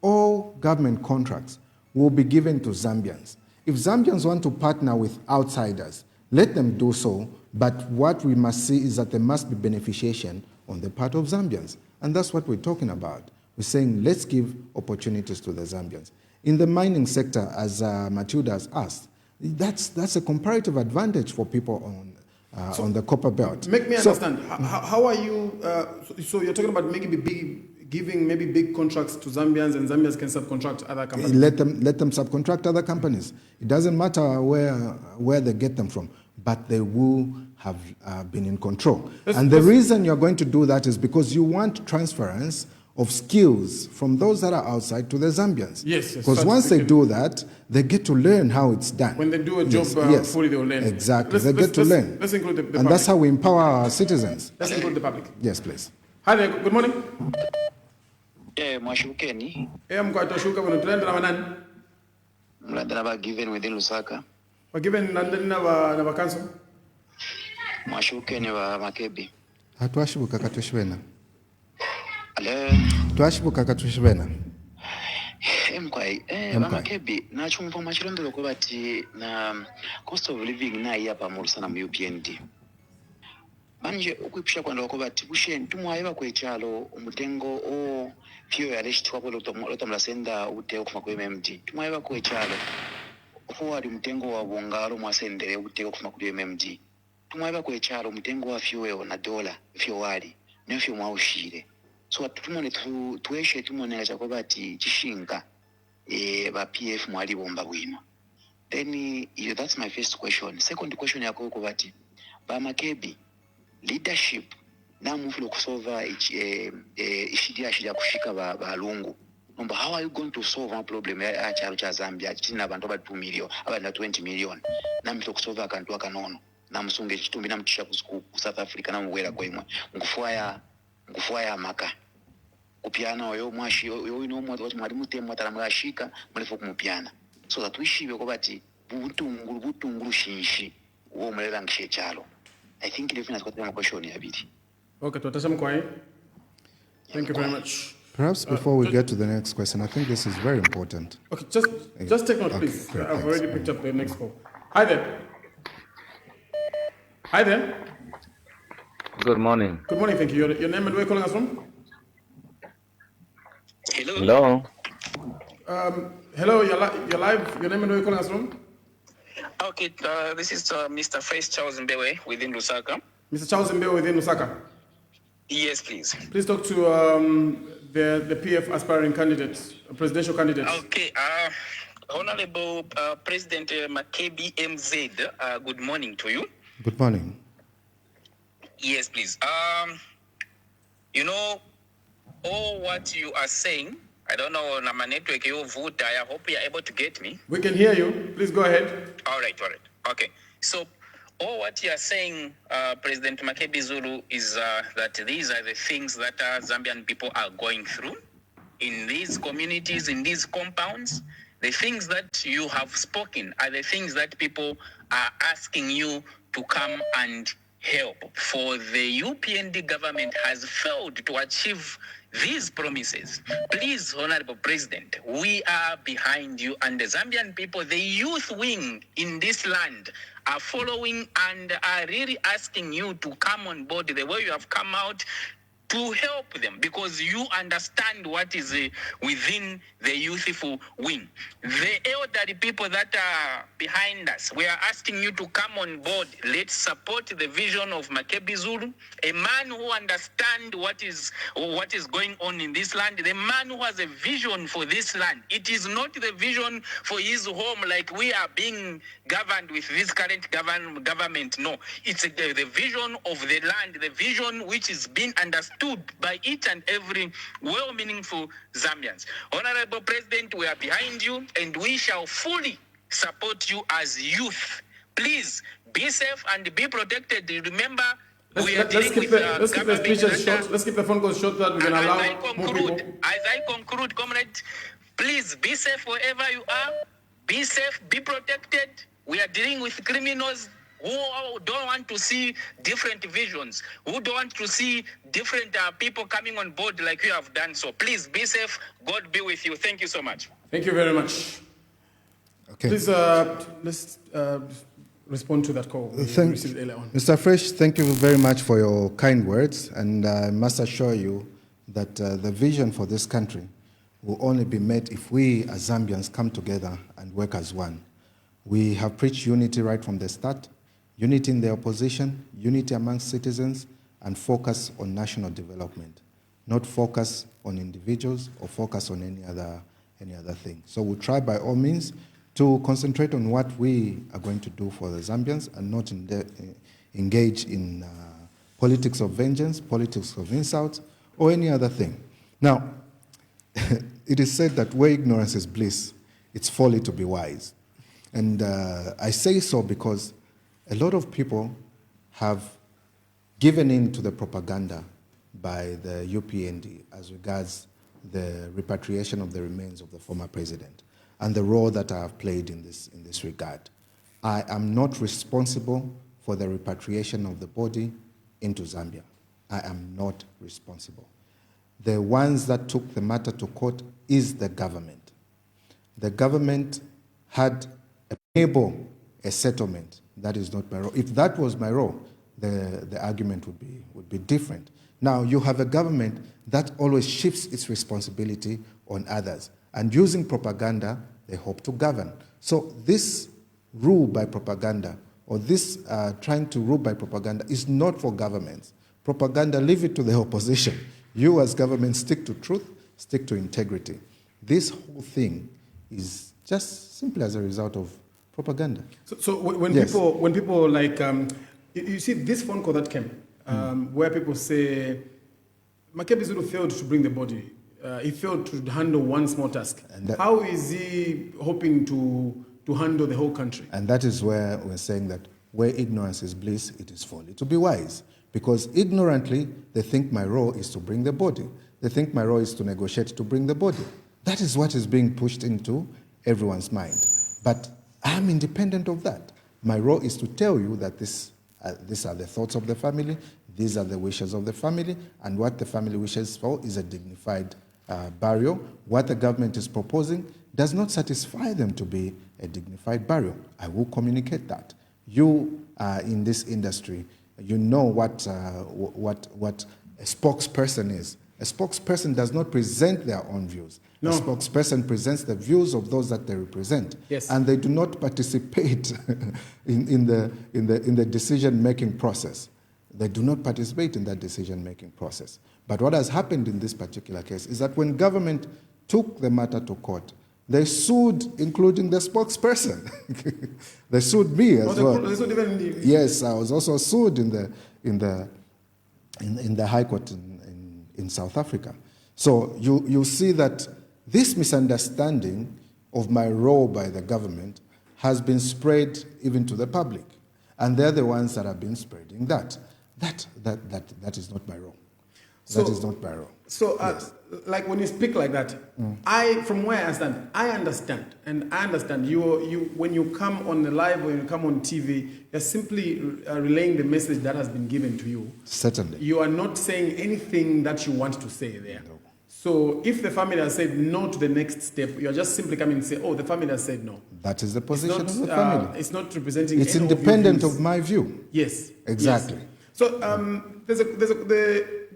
all government contracts will be given to Zambians. If Zambians want to partner with outsiders, let them do so, but what we must see is that there must be beneficiation on the part of Zambians. And that's what we're talking about. We're saying let's give opportunities to the Zambians. In the mining sector, as Matilda has asked, that's a comparative advantage for people on the copper belt. Make me understand. How are you? So you're talking about giving maybe big contracts to Zambians, and Zambians can subcontract other companies. Let them subcontract other companies. It doesn't matter where they get them from, but they will have been in control. And the reason you're going to do that is because you want transference of skills from those that are outside to the Zambians. Yes, Because start once they speaking. do that, they get to learn how it's done. When they do a job Yes, fully, they'll learn. Exactly, they get to learn. Let's include the And public. that's how we empower our citizens. Let's include the public. Yes, please. Hi there, good morning. Mwashukeni Mkwatu shuka bano tunaenda na nani? mlandana ba given within Lusaka. Wagiven nandani na vakanso. Mwashukeni ba Makebi. Hatwashibuka katwishibena. Ale Twashibuka katwishibena. mkwai ba Makebi nachumva machirondero ko bati na cost of living na iya pa sana mu UPND. Manje ukwipisha kwanda ko bati busheni tumwaye kwechalo umutengo o pio yaleshitwa ko lotamla senda uteo kuma ku MMD. Tumwaye kwechalo forward umutengo wa bungalo mwasendere uteo kuma ku MMD. Tumwaye kwechalo umutengo wa fuel na dollar fuel nefyo mwaushire. So tumone tueshe tumone cha ko bati chishinga ba PF mwali bomba bwino. Then that's my first question. Second question yako ko bati ba Makebi leadership na mufilo kusolve ishija kushika balungu nomba how are you going to solve a problem ya chalo cha Zambia china abantu ba 2 million abana 20 million na mufilo kusolve akantu akanono na msunge chitumbi na mtisha ku South Africa na mwera kwa imwe ngufuaya maka kupiana oyo mwashi oyo ino mwa mwali mutemwa tala mwashika mlefo kumupiana so that wishibe ko bati butunguru shinshi wo mulela ngishe chalo. I think if has got a question here. Okay, thank you very much. Perhaps before we get to the next question, I think this is very important. Okay, just take note, please. Great, I've thanks. already picked up the next call. Hi there. Hi there. Good morning. Good morning, thank you. Your name and where you're calling us from? Hello. Hello, you're live. Your name and where you're calling us from? Okay, this is Mr. Face Charles Mbewe within Lusaka. Mr. Charles Mbewe within Lusaka. Yes, please. Please talk to the PF aspiring candidates, presidential candidates. Okay, Honorable President Makebi MZ, good morning to you. Good morning. Yes, please. You know, all what you are saying, I don't know, my network, I hope you are able to get me. We can hear you. Please go ahead. All right. Okay. So, all what you are saying, President Makebi Zulu, is that these are the things that Zambian people are going through in these communities, in these compounds. The things that you have spoken are the things that people are asking you to come and help. For the UPND government has failed to achieve these promises. Please, Honorable President, we are behind you, and the Zambian people, the youth wing in this land, are following and are really asking you to come on board the way you have come out to help them, because you understand what is within the youthful wing. The elderly people that are behind us, we are asking you to come on board. Let's support the vision of Makebi Zulu, a man who understands what is going on in this land, the man who has a vision for this land. It is not the vision for his home like we are being governed with this current government. No, it's the vision of the land, the vision which is being understood by each and every well-meaningful Zambians. Honorable President, we are behind you and we shall fully support you as youth. Please be safe and be protected. Remember, Let's keep the speeches short. Let's keep the phone calls short so that we can allow more people. As I conclude, comrade, please be safe wherever you are. Be safe, be protected. We are dealing with criminals who don't want to see different visions, who don't want to see different people coming on board like you have done. So please be safe. God be with you. Thank you so much. Thank you very much. Okay. Please, let's respond to that call we received earlier on. Mr. Fresh, thank you very much for your kind words, and I must assure you that the vision for this country will only be met if we as Zambians come together and work as one. We have preached unity right from the start, unity in the opposition, unity amongst citizens, and focus on national development, not focus on individuals or focus on any other thing. So we'll try by all means to concentrate on what we are going to do for the Zambians and not engage in politics of vengeance, politics of insult, or any other thing. Now, it is said that where ignorance is bliss, it's folly to be wise. And I say so because a lot of people have given in to the propaganda by the UPND as regards the repatriation of the remains of the former president and the role that I have played in this regard. I am not responsible for the repatriation of the body into Zambia. I am not responsible. The ones that took the matter to court is the government. The government had enabled a settlement. That is not my role. If that was my role, the argument would be different. Now, you have a government that always shifts its responsibility on others. And using propaganda, they hope to govern. So this rule by propaganda, or this trying to rule by propaganda, is not for governments. Propaganda, leave it to the opposition. You as government stick to truth, stick to integrity. This whole thing is just simply as a result of propaganda. So when Yes. people like, you see this phone call that came, where people say, Makebi Zulu failed to bring the body. He failed to handle one small task. How is he hoping to handle the whole country? And that is where we're saying that where ignorance is bliss, it is folly to be wise. Because ignorantly, they think my role is to bring the body. They think my role is to negotiate to bring the body. That is what is being pushed into everyone's mind. But I'm independent of that. My role is to tell you that these are the thoughts of the family, these are the wishes of the family, and what the family wishes for is a dignified burial. What the government is proposing does not satisfy them to be a dignified burial. I will communicate that. You in this industry, you know what a spokesperson is. A spokesperson does not present their own views. No. A spokesperson presents the views of those that they represent. Yes. And they do not participate in the decision-making process. They do not participate in that decision-making process. But what has happened in this particular case is that when government took the matter to court, they sued, including the spokesperson. They sued me as well. They sued even Yes, I was also sued in the High Court in South Africa. So you see that this misunderstanding of my role by the government has been spread even to the public, and they're the ones that have been spreading that. That is not my role. That is not my role. So, Yes. like when you speak like that, from where I understand, and I understand you when you come on the live, when you come on TV, you're simply relaying the message that has been given to you. Certainly. You are not saying anything that you want to say there. No. So, if the family has said no to the next step, you're just simply coming and say, "Oh, the family has said no." That is the position It's of the not, family. it's not representing. It's any of your independent views. of my view. Yes. Exactly. Yes. So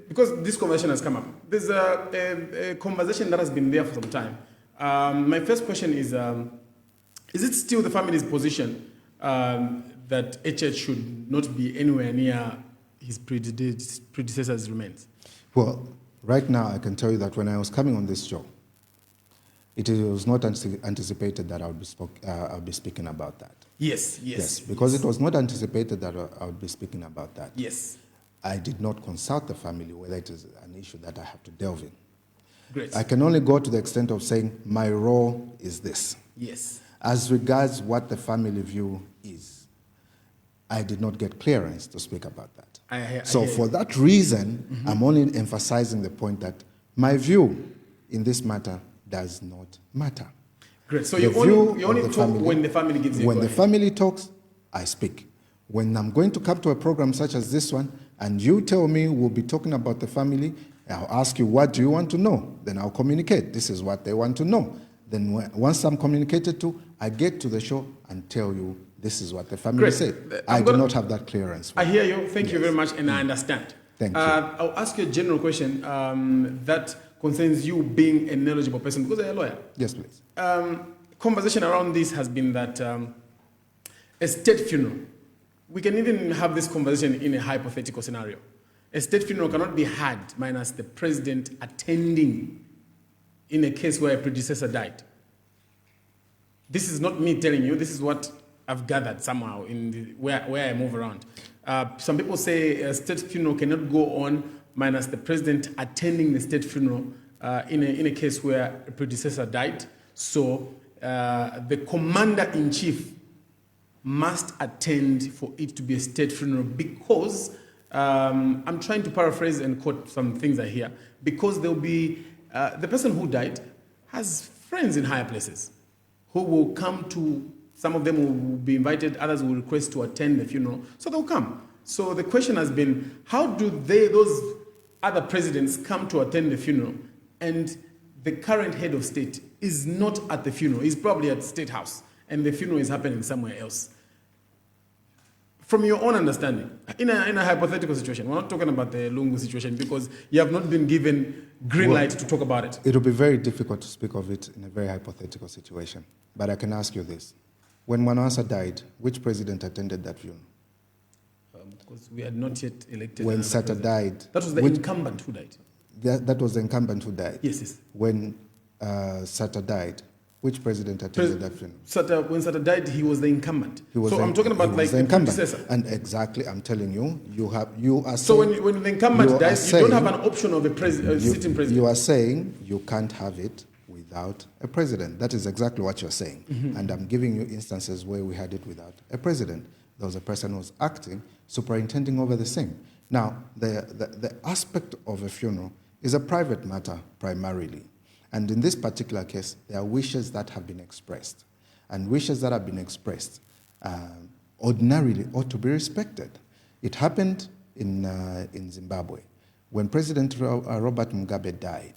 because this conversation has come up, there's a conversation that has been there for some time. My first question is it still the family's position that HH should not be anywhere near his predecessor's remains? Well, right now I can tell you that when I was coming on this show, it was not anticipated that I'll be speaking about that. Yes. Because it was not anticipated that I would be speaking about that. Yes. I did not consult the family whether it is an issue that I have to delve in. Great. I can only go to the extent of saying my role is this. Yes. As regards what the family view is, I did not get clearance to speak about that. So for that reason, I'm only emphasizing the point that my view in this matter does not matter. Great. So The you view only of the talk family- when the family gives you When a the go-ahead. family talks, I speak. When I'm going to come to a program such as this one, and you tell me we'll be talking about the family, I'll ask you, what do you want to know? Then I'll communicate. This is what they want to know. Then once I'm communicated to, I get to the show and tell you, this is what the family Great. said. I'm I do gonna- not have that clearance. I hear you. Thank you Yes. very much, and I understand. Thank you. I'll ask you a general question that concerns you being a knowledgeable person, because you're a lawyer. Yes, please. Conversation around this has been that a state funeral, we can even have this conversation in a hypothetical scenario. A state funeral cannot be had minus the president attending in a case where a predecessor died. This is not me telling you, this is what I've gathered somehow in where I move around. Some people say a state funeral cannot go on minus the president attending the state funeral in a case where a predecessor died. So the commander-in-chief must attend for it to be a state funeral because, I'm trying to paraphrase and quote some things I hear, because there'll be, the person who died has friends in higher places who will come to, some of them will be invited, others will request to attend the funeral, so they'll come. So the question has been, how do those other presidents come to attend the funeral and the current head of state is not at the funeral, he's probably at the State House and the funeral is happening somewhere else? From your own understanding, in a hypothetical situation, we're not talking about the Lungu situation because you have not been given green light to talk about it. It will be very difficult to speak of it in a very hypothetical situation. But I can ask you this. When Mwanawasa died, which president attended that funeral? Because we had not yet elected. When Sata died. That was the incumbent who died. That was the incumbent who died? Yes. When Sata died, which president attended that funeral? When Sata died, he was the incumbent. I'm talking about like the predecessor. And exactly, I'm telling you, you are saying... So when the incumbent dies, you don't have an option of a sitting president. You are saying you can't have it without a president. That is exactly what you're saying. Mm-hmm. And I'm giving you instances where we had it without a president. There was a person who was acting, superintending over the same. Now, the aspect of a funeral is a private matter primarily. And in this particular case, there are wishes that have been expressed. And wishes that have been expressed ordinarily ought to be respected. It happened in Zimbabwe. When President Robert Mugabe died,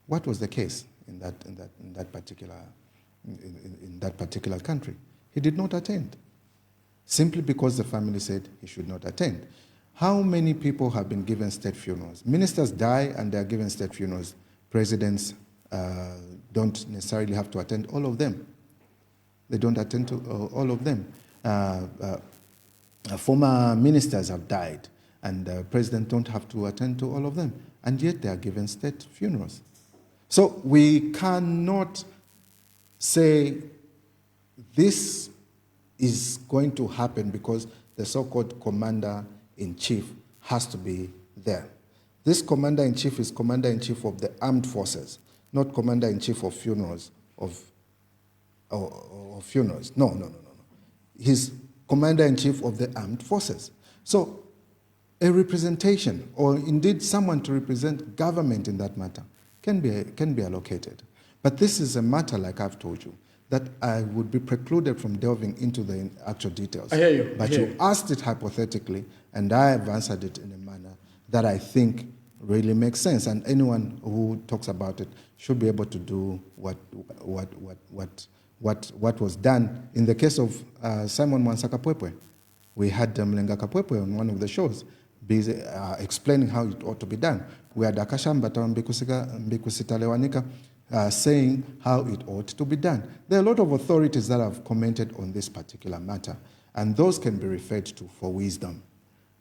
what was the case in that particular country? He did not attend, simply because the family said he should not attend. How many people have been given state funerals? Ministers die and they are given state funerals. Presidents don't necessarily have to attend all of them. They don't attend to all of them. Former ministers have died and presidents don't have to attend to all of them. And yet they are given state funerals. So we cannot say this is going to happen because the so-called commander-in-chief has to be there. This commander-in-chief is commander-in-chief of the armed forces, not commander-in-chief of funerals, of funerals. No. He's commander-in-chief of the armed forces. So a representation, or indeed someone to represent government in that matter, can be allocated. But this is a matter, like I've told you, that I would be precluded from delving into the actual details. I hear you. But you asked it hypothetically, and I have answered it in a manner that I think really makes sense. And anyone who talks about it should be able to do what was done. In the case of Simon Mwansa Kapwepwe, we had Mlenga Kapwepwe on one of the shows, busy explaining how it ought to be done. We had Akashamba Mbikusitalewanika saying how it ought to be done. There are a lot of authorities that have commented on this particular matter, and those can be referred to for wisdom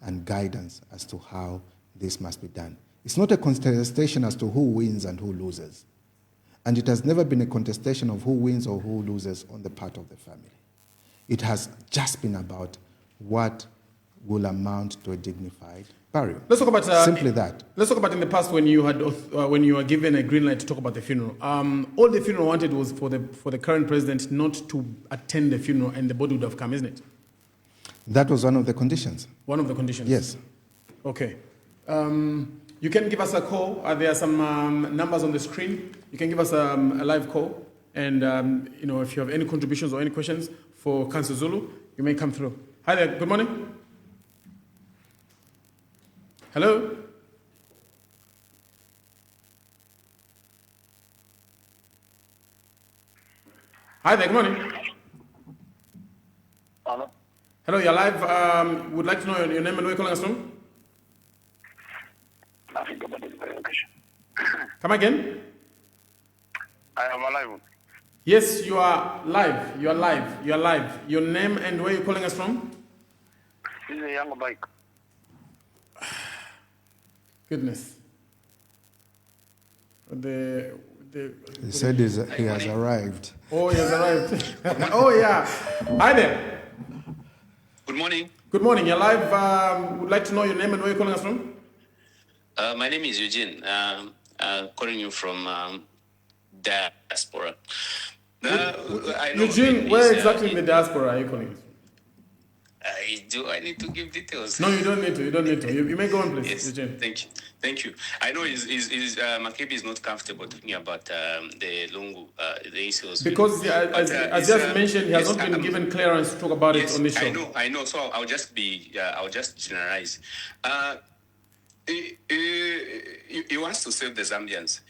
and guidance as to how this must be done. It's not a contestation as to who wins and who loses. And it has never been a contestation of who wins or who loses on the part of the family. It has just been about what will amount to a dignified burial. Let's talk about simply that. Let's talk about in the past when you were given a green light to talk about the funeral. All the funeral wanted was for the current president not to attend the funeral, and the body would have come, isn't it? That was one of the conditions. One of the conditions. Yes. Okay. You can give us a call. There are some numbers on the screen. You can give us a live call, and if you have any contributions or any questions for Council Zulu, you may come through. Hi there. Good morning. Hello? Hi there, good morning. Hello? Hello, you're live. Would like to know your name and where you're calling us from? Come again? I am alive. Yes, you are live. You are live. You are live. Your name and where you're calling us from? This is a young bike. Goodness. He said he has arrived. Oh, he has arrived. Oh, yeah. Hi there. Good morning. Good morning. You're live. Would like to know your name and where you're calling us from? My name is Eugene. calling you from diaspora. I know Eugene, where exactly in the diaspora are you calling us? I need to give details? No, you don't need to. You don't need to. You may go on, please, Yes, Eugene. thank you. I know Makebi is not comfortable talking about the Lungu, the issues. Because as just mentioned, he has not been given clearance to talk about it on this show. I know. So I'll just generalize. He wants to save the Zambians.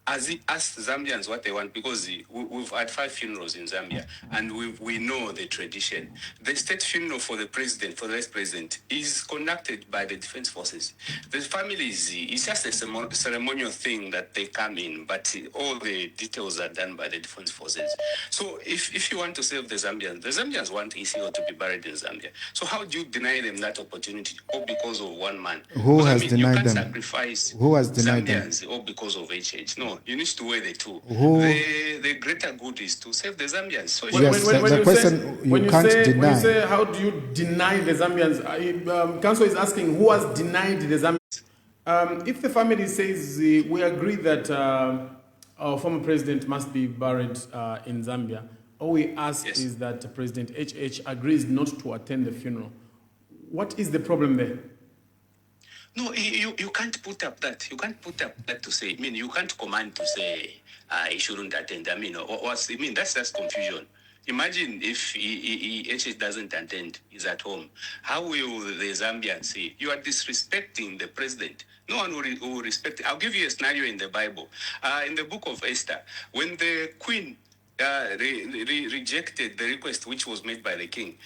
As he asked Zambians what they want, because we've had 5 funerals in Zambia, and we know the tradition. The state funeral for the president, for the vice president, is conducted by the defense forces. The families, it's just a ceremonial thing that they come in, but all the details are done by the defense forces. So if you want to save the Zambians want ECO to be buried in Zambia. So how do you deny them that opportunity, all because of one man? Who has denied you can't them? Sacrifice Who has denied Zambians them? all because of HH. No, you need to weigh the two. Who? The greater good is to save the Zambians. So Yes, the question you can't deny. When you say how do you deny the Zambians, Council is asking who has denied the Zambians. If the family says we agree that our former president must be buried in Zambia, all we ask is that President HH agrees not to attend the funeral. What is the problem there? No, you can't put up that. You can't put up that to say. I mean, you can't command to say he shouldn't attend. I mean, that's just confusion. Imagine if HH doesn't attend, he's at home. How will the Zambians see? You are disrespecting the president. No one will respect it. I'll give you a scenario in the Bible. In the book of Esther, when the queen rejected the request which was made by the king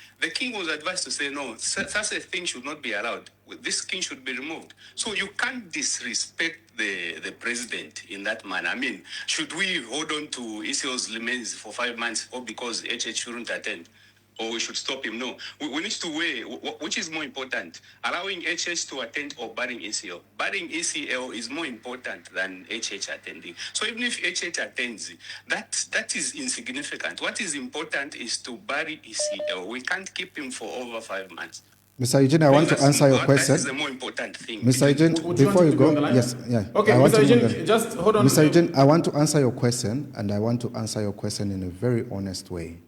was advised to say, no, such a thing should not be allowed. This king should be removed. So you can't disrespect the president in that manner. I mean, should we hold on to Isio's remains for 5 months or because HH shouldn't attend? Or we should stop him? No. We need to weigh which is more important, allowing HH to attend or barring ECL. Barring ECL is more important than HH attending. So even if HH attends, that is insignificant. What is important is to bury ECL. We can't keep him for over 5 months. Mr. Eugene, I want to answer your question. That is the more important thing. Mr. Eugene, before you go, yes, yeah. Okay, Mr. Eugene, just hold on. Mr. Eugene, I want to answer your question, and I want to answer your question in a very honest way.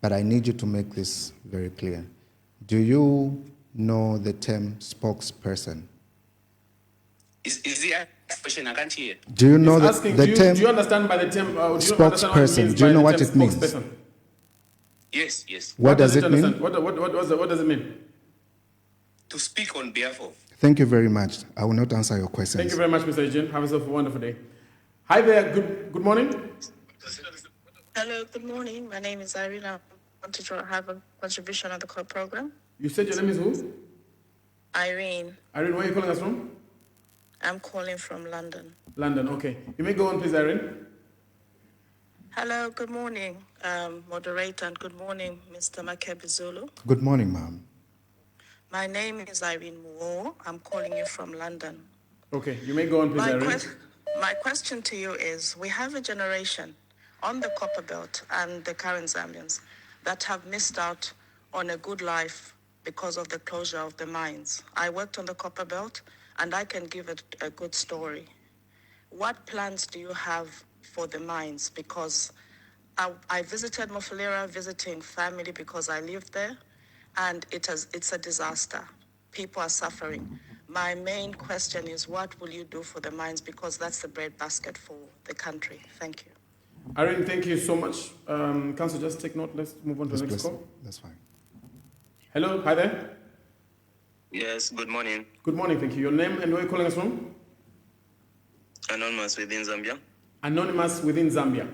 But I need you to make this very clear. Do you know the term spokesperson? Is the question? I can't hear. Do you know the term? Do you understand by the term spokesperson? Do you know what it means? Yes. What does it mean? What does it mean? To speak on behalf of. Thank you very much. I will not answer your questions. Thank you very much, Mr. Eugene. Have yourself a wonderful day. Hi there. Good morning. Hello, good morning. My name is Irene. I want to have a contribution on the call program. You said your name is who? Irene. Irene, where are you calling us from? I'm calling from London. London, okay. You may go on, please, Irene. Hello, good morning, moderator, and good morning, Mr. Makebi Zulu. Good morning, ma'am. My name is Irene Moore. I'm calling you from London. Okay, you may go on, please, Irene. My question to you is, we have a generation on the Copper Belt and the current Zambians that have missed out on a good life because of the closure of the mines. I worked on the Copper Belt, and I can give it a good story. What plans do you have for the mines? Because I visited Mofulera visiting family because I lived there, and it's a disaster. People are suffering. My main question is, what will you do for the mines? Because that's the breadbasket for the country. Thank you. Irene, thank you so much. Council, just take note. Let's move on to the next call. That's fine. Hello, hi there. Yes, good morning. Good morning, thank you. Your name and where are you calling us from? Anonymous within Zambia. Anonymous within Zambia.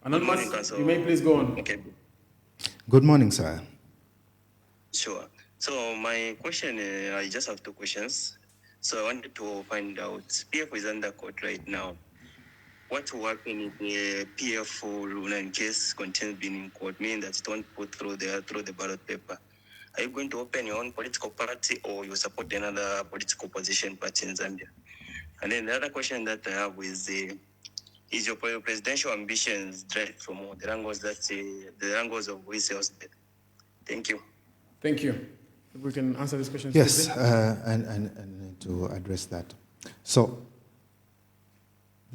Anonymous, Good morning, you may please go on. Okay. Good morning, sir. Sure. So my question, I just have 2 questions. So I wanted to find out, PF is under court right now. What will happen if the PF rule and case contains being in court, meaning that it won't put through the ballot paper? Are you going to open your own political party, or you support another political opposition party in Zambia? And then the other question that I have is your presidential ambitions derived from the angles of Wise's death? Thank you. Thank you. If we can answer this question. Yes, and to address that. So,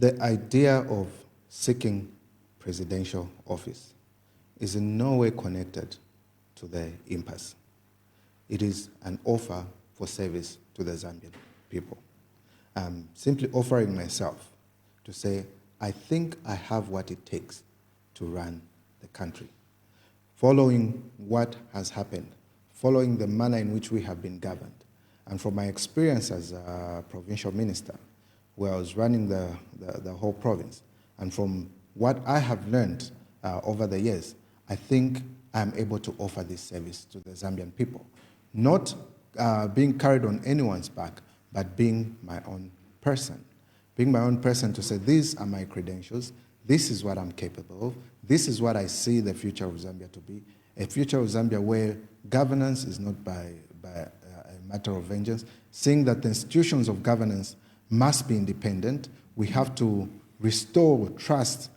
The idea of seeking presidential office is in no way connected to the impasse. It is an offer for service to the Zambian people. I'm simply offering myself to say, I think I have what it takes to run the country. Following what has happened, following the manner in which we have been governed, and from my experience as a provincial minister, where I was running the whole province, and from what I have learned over the years, I think I'm able to offer this service to the Zambian people. Not being carried on anyone's back, but being my own person. Being my own person to say, these are my credentials, this is what I'm capable of, this is what I see the future of Zambia to be, a future of Zambia where governance is not by a matter of vengeance, seeing that the institutions of governance must be independent. We have to restore trust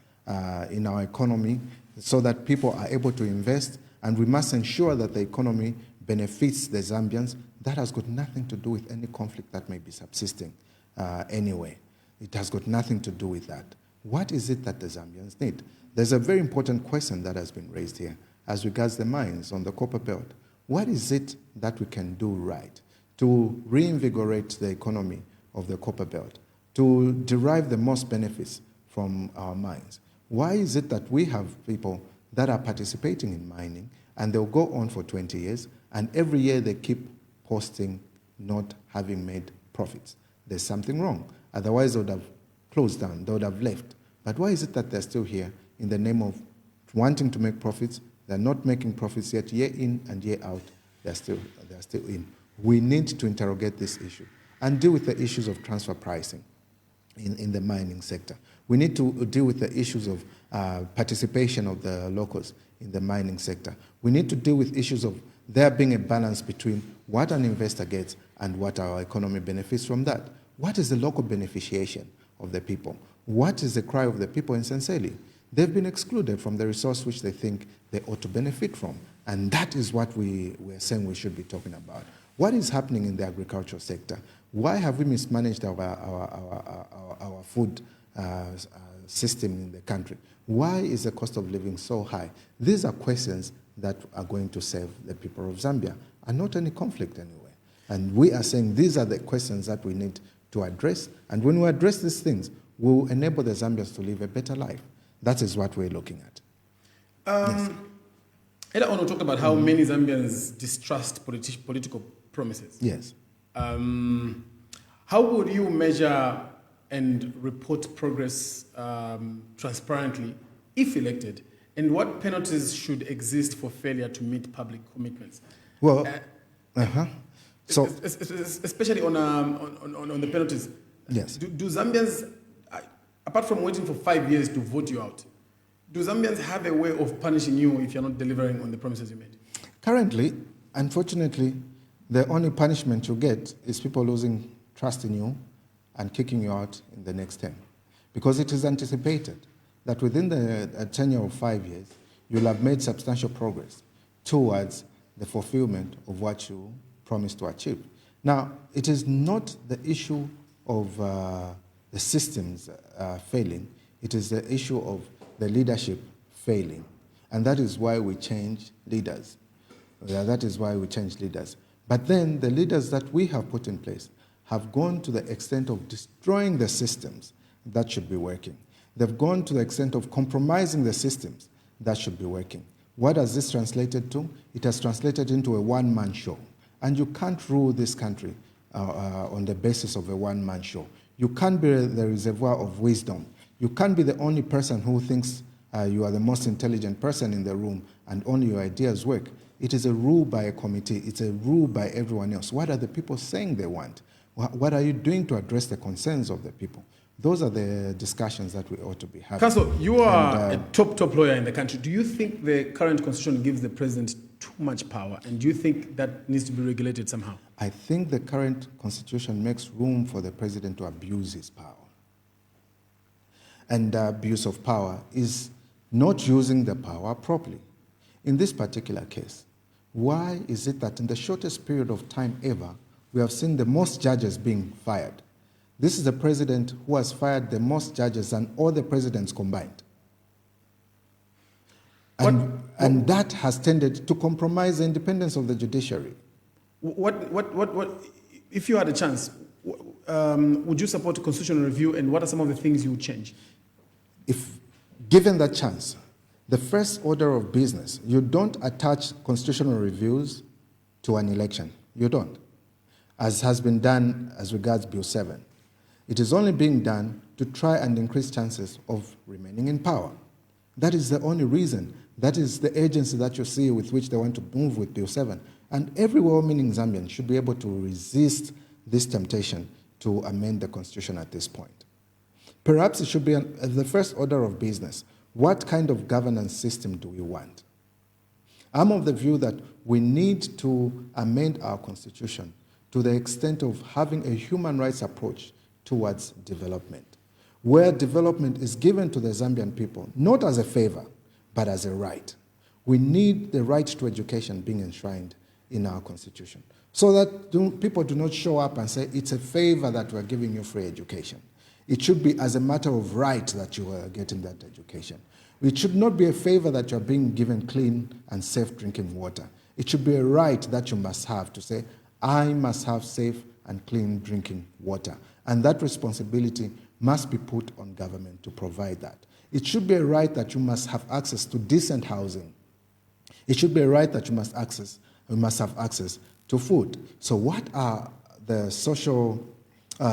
in our economy so that people are able to invest, and we must ensure that the economy benefits the Zambians. That has got nothing to do with any conflict that may be subsisting anyway. It has got nothing to do with that. What is it that the Zambians need? There's a very important question that has been raised here as regards the mines on the copper belt. What is it that we can do right to reinvigorate the economy of the copper belt, to derive the most benefits from our mines? Why is it that we have people that are participating in mining and they'll go on for 20 years and every year they keep posting not having made profits? There's something wrong. Otherwise, they would have closed down, they would have left. But why is it that they're still here in the name of wanting to make profits? They're not making profits yet, year in and year out, they're still in. We need to interrogate this issue and deal with the issues of transfer pricing in the mining sector. We need to deal with the issues of participation of the locals in the mining sector. We need to deal with issues of there being a balance between what an investor gets and what our economy benefits from that. What is the local beneficiation of the people? What is the cry of the people in Senseli? They've been excluded from the resource which they think they ought to benefit from. And that is what we're saying we should be talking about. What is happening in the agricultural sector? Why have we mismanaged our food system in the country? Why is the cost of living so high? These are questions that are going to save the people of Zambia and not any conflict anyway. And we are saying these are the questions that we need to address. And when we address these things, we'll enable the Zambians to live a better life. That is what we're looking at. Yes. Eda Ono talked about how many Zambians distrust political promises. Yes. How would you measure and report progress transparently if elected? And what penalties should exist for failure to meet public commitments? Well, so especially on the penalties. Yes. Do Zambians, apart from waiting for 5 years to vote you out, do Zambians have a way of punishing you if you're not delivering on the promises you made? Currently, unfortunately, the only punishment you get is people losing trust in you and kicking you out in the next term. Because it is anticipated that within the tenure of 5 years, you'll have made substantial progress towards the fulfillment of what you promised to achieve. Now, it is not the issue of the systems failing, it is the issue of the leadership failing. And that is why we change leaders. That is why we change leaders. But then the leaders that we have put in place have gone to the extent of destroying the systems that should be working. They've gone to the extent of compromising the systems that should be working. What has this translated to? It has translated into a one-man show. And you can't rule this country on the basis of a one-man show. You can't be the reservoir of wisdom. You can't be the only person who thinks you are the most intelligent person in the room and only your ideas work. It is a rule by a committee. It's a rule by everyone else. What are the people saying they want? What are you doing to address the concerns of the people? Those are the discussions that we ought to be having. Council, you are a top lawyer in the country. Do you think the current constitution gives the president too much power? And do you think that needs to be regulated somehow? I think the current constitution makes room for the president to abuse his power. And the abuse of power is not using the power properly. In this particular case, why is it that in the shortest period of time ever, we have seen the most judges being fired? This is the president who has fired the most judges than all the presidents combined. And that has tended to compromise the independence of the judiciary. If you had a chance, would you support a constitutional review, and what are some of the things you would change? If given that chance, the first order of business, you don't attach constitutional reviews to an election. You don't, as has been done as regards Bill 7. It is only being done to try and increase chances of remaining in power. That is the only reason. That is the agency that you see with which they want to move with Bill 7. And every well-meaning Zambian should be able to resist this temptation to amend the constitution at this point. Perhaps it should be the first order of business. What kind of governance system do we want? I'm of the view that we need to amend our constitution to the extent of having a human rights approach towards development, where development is given to the Zambian people, not as a favor, but as a right. We need the right to education being enshrined in our constitution, so that people do not show up and say, it's a favor that we're giving you free education. It should be as a matter of right that you are getting that education. It should not be a favor that you're being given clean and safe drinking water. It should be a right that you must have to say, I must have safe and clean drinking water. And that responsibility must be put on government to provide that. It should be a right that you must have access to decent housing. It should be a right that you must have access to food. So what are the social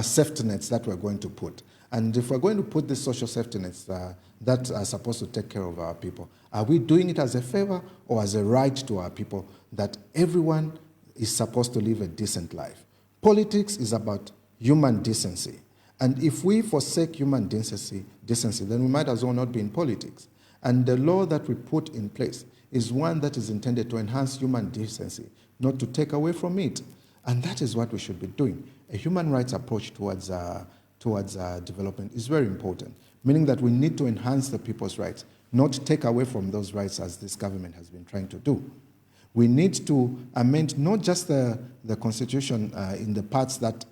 safety nets that we're going to put? And if we're going to put the social safety nets that are supposed to take care of our people, are we doing it as a favor or as a right to our people that everyone is supposed to live a decent life? Politics is about human decency. And if we forsake human decency, then we might as well not be in politics. And the law that we put in place is one that is intended to enhance human decency, not to take away from it. And that is what we should be doing. A human rights approach towards development is very important, meaning that we need to enhance the people's rights, not take away from those rights as this government has been trying to do. We need to amend not just the constitution in the parts that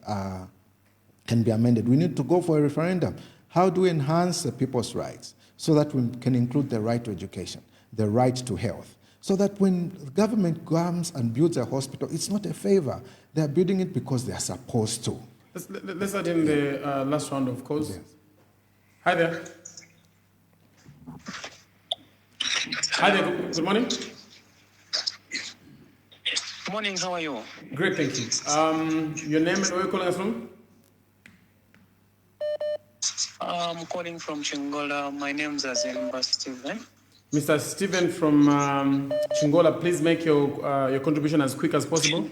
can be amended. We need to go for a referendum. How do we enhance the people's rights so that we can include the right to education, the right to health, so that when the government comes and builds a hospital, it's not a favor. They're building it because they're supposed to. Let's add in the last round of calls. Yes. Hi there. Hi there. Good morning. Good morning. How are you? Great, thank you. Your name and where you're calling us from? I'm calling from Chingola. My name is Azimba Stephen. Mr. Stephen from Chingola, please make your contribution as quick as possible.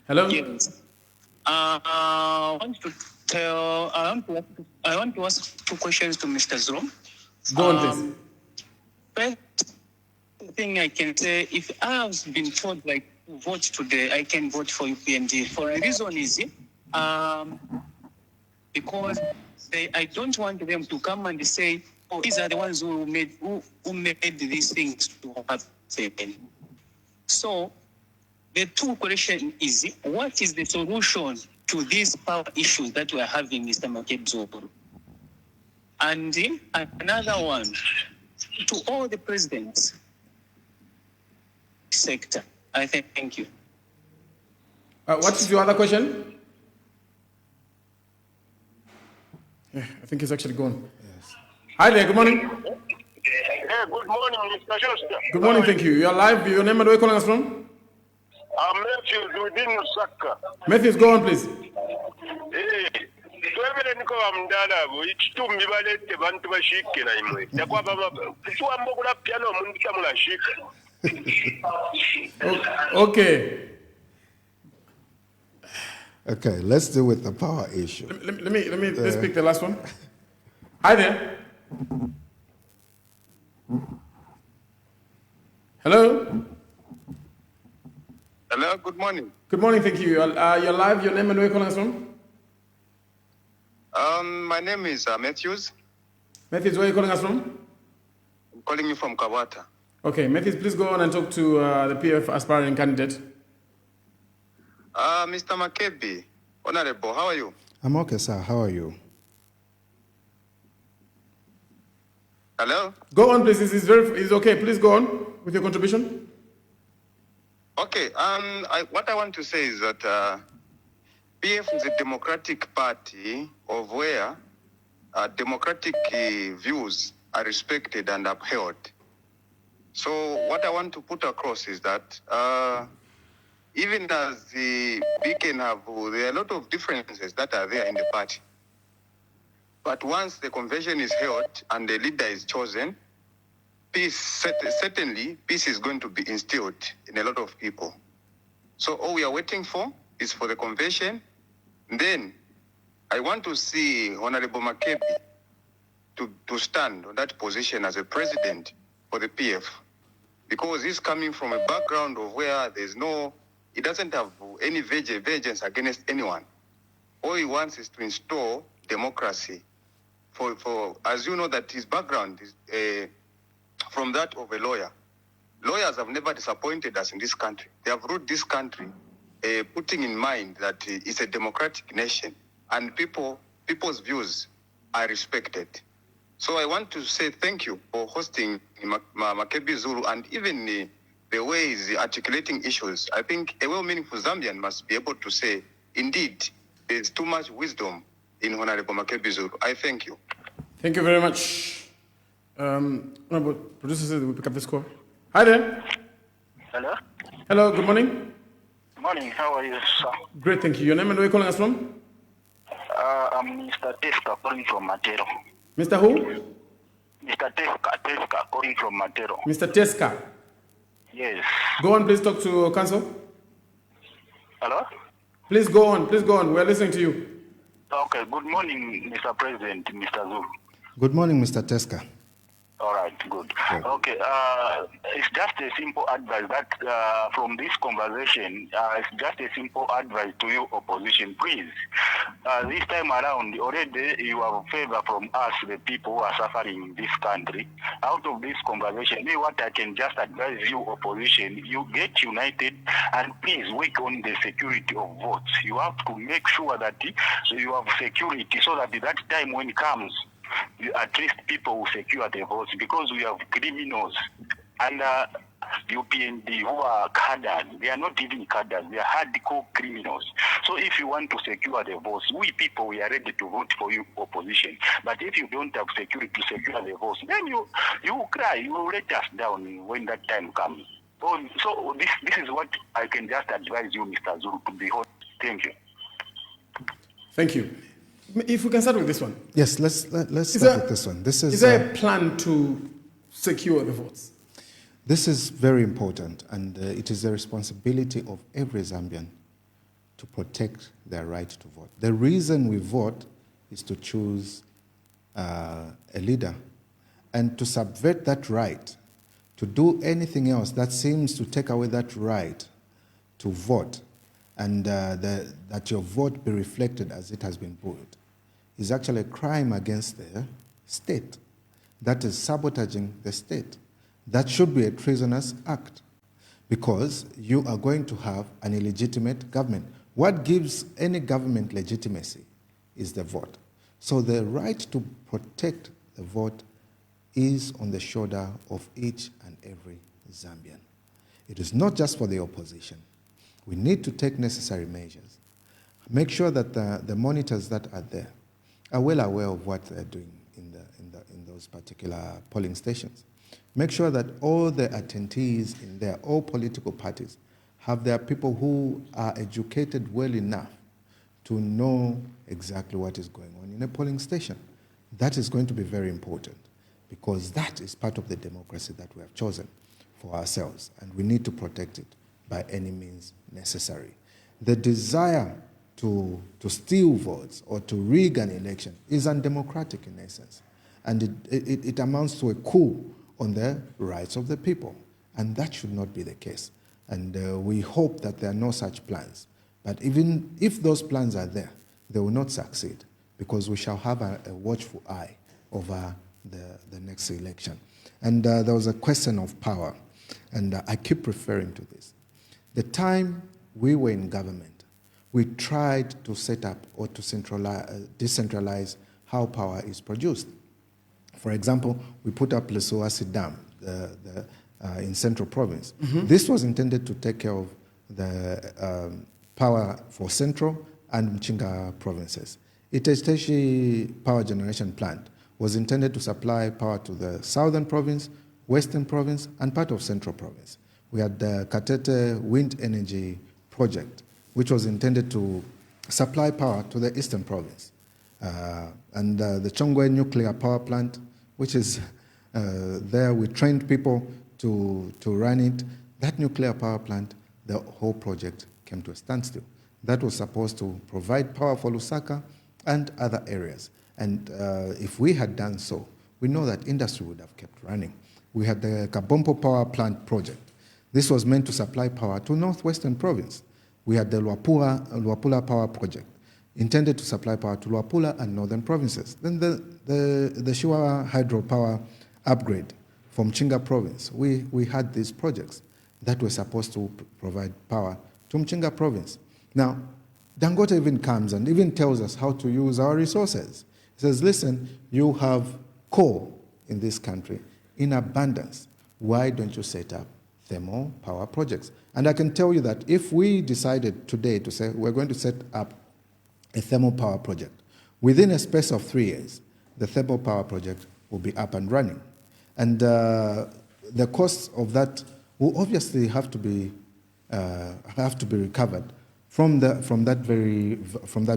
Hello? Yes. I want to ask two questions to Mr. Zulu. Go on, please. First thing I can say, if I have been told like vote today, I can vote for UPND. For the reason is because I don't want them to come and say, oh, these are the ones who made these things to happen. So the two question is, what is the solution to these power issues that we are having, Mr. Makebi? And another one, to all the presidents sector. I thank you. What is your other question? Yeah, I think it's actually gone. Yes. Hi there, good morning. Hey, good morning, Mr. Showstar. Good morning, thank you. You're live. Your name and where are you calling us from? I'm Matthew within Lusaka. Matthews, go on, please. Hey, twebere niko bamdala bo ikitumbi balete bantu bashike na imwe. Yakwa baba tuambo kula piano mundu kamula shika. Okay. Okay, let's deal with the power issue. Let's pick the last one. Hi there. Hello. Hello, good morning. Good morning, thank you. You're live. Your name and where you're calling us from? My name is Matthews. Matthews, where are you calling us from? I'm calling you from Kawata. Okay, Matthews, please go on and talk to the PF aspiring candidate. Mr. Makebi, Honorable, how are you? I'm okay, sir. How are you? Hello? Go on, please. It's okay. Please go on with your contribution. Okay, what I want to say is that PF is a democratic party of where democratic views are respected and upheld. So what I want to put across is that even as we can have, there are a lot of differences that are there in the party. But once the convention is held and the leader is chosen, certainly peace is going to be instilled in a lot of people. So all we are waiting for is for the convention. Then I want to see Honorable Makebi to stand on that position as a president for the PF, because he's coming from a background of where he doesn't have any vengeance against anyone. All he wants is to install democracy. For as you know that his background is from that of a lawyer. Lawyers have never disappointed us in this country. They have ruled this country, putting in mind that it's a democratic nation and people's views are respected. So I want to say thank you for hosting Makebi Zulu, and even the way he's articulating issues. I think a well-meaningful Zambian must be able to say, indeed, there's too much wisdom in Honorable Makebi Zulu. I thank you. Thank you very much. Honorable producer says we pick up this call. Hi there. Hello. Hello, good morning. Morning, how are you, sir? Great, thank you. Your name and where are you calling us from? I'm Mr. Teska calling from Matero. Mr. Who? Mr. Teska calling from Matero. Mr. Teska. Yes. Go on, please talk to council. Hello? Please go on, we are listening to you. Okay, good morning, Mr. President, Mr. Zulu. Good morning, Mr. Teska. All right, good. Okay, it's just a simple advice that from this conversation, it's just a simple advice to you opposition, please. This time around, already you have favor from us, the people who are suffering in this country. Out of this conversation, me what I can just advise you opposition, you get united and please work on the security of votes. You have to make sure that you have security so that that time when it comes, at least people will secure the votes, because we have criminals and UPND who are cadres. They are not even cadres, they are hardcore criminals. So if you want to secure the votes, we people, we are ready to vote for you opposition. But if you don't have security to secure the votes, then you will cry, you will let us down when that time comes. So this is what I can just advise you, Mr. Zulu, to be hot. Thank you. Thank you. If we can start with this one. Yes, let's start with this one. Is there a plan to secure the votes? This is very important, and it is the responsibility of every Zambian to protect their right to vote. The reason we vote is to choose a leader, and to subvert that right, to do anything else that seems to take away that right to vote, and that your vote be reflected as it has been put, is actually a crime against the state. That is sabotaging the state. That should be a treasonous act, because you are going to have an illegitimate government. What gives any government legitimacy is the vote. So the right to protect the vote is on the shoulder of each and every Zambian. It is not just for the opposition. We need to take necessary measures. Make sure that the monitors that are there are well aware of what they're doing in those particular polling stations. Make sure that all the attendees in there, all political parties, have their people who are educated well enough to know exactly what is going on in a polling station. That is going to be very important, because that is part of the democracy that we have chosen for ourselves, and we need to protect it by any means necessary. The desire to steal votes or to rig an election is undemocratic in essence, and it amounts to a coup on the rights of the people, and that should not be the case. And we hope that there are no such plans. But even if those plans are there, they will not succeed, because we shall have a watchful eye over the next election. And there was a question of power, and I keep referring to this. The time we were in government, we tried to set up or to decentralize how power is produced. For example, we put up Lesoasi Dam in Central Province. This was intended to take care of the power for Central and Mchinga provinces. Iteshi Power Generation Plant was intended to supply power to the Southern Province, Western Province, and part of Central Province. We had the Katete Wind Energy Project, which was intended to supply power to the Eastern Province. And the Chongwe Nuclear Power Plant, which is there, we trained people to run it. That nuclear power plant, the whole project came to a standstill. That was supposed to provide power for Lusaka and other areas. And if we had done so, we know that industry would have kept running. We had the Kabompo Power Plant project. This was meant to supply power to Northwestern Province. We had the Luapula Power Project, intended to supply power to Luapula and Northern Provinces. Then the Shiwa hydropower upgrade from Mchinga Province. We had these projects that were supposed to provide power to Mchinga Province. Now, Dangote even comes and even tells us how to use our resources. He says, listen, you have coal in this country in abundance. Why don't you set up thermal power projects? And I can tell you that if we decided today to say we're going to set up a thermal power project, within a space of 3 years, the thermal power project will be up and running. And the costs of that will obviously have to be recovered from that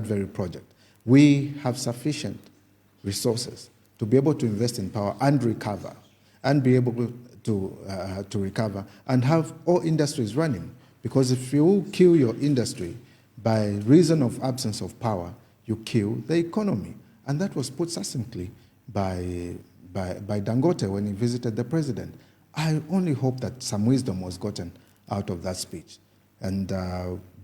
very project. We have sufficient resources to be able to invest in power and recover, and be able to recover and have all industries running. Because if you kill your industry by reason of absence of power, you kill the economy. And that was put succinctly by Dangote when he visited the president. I only hope that some wisdom was gotten out of that speech. And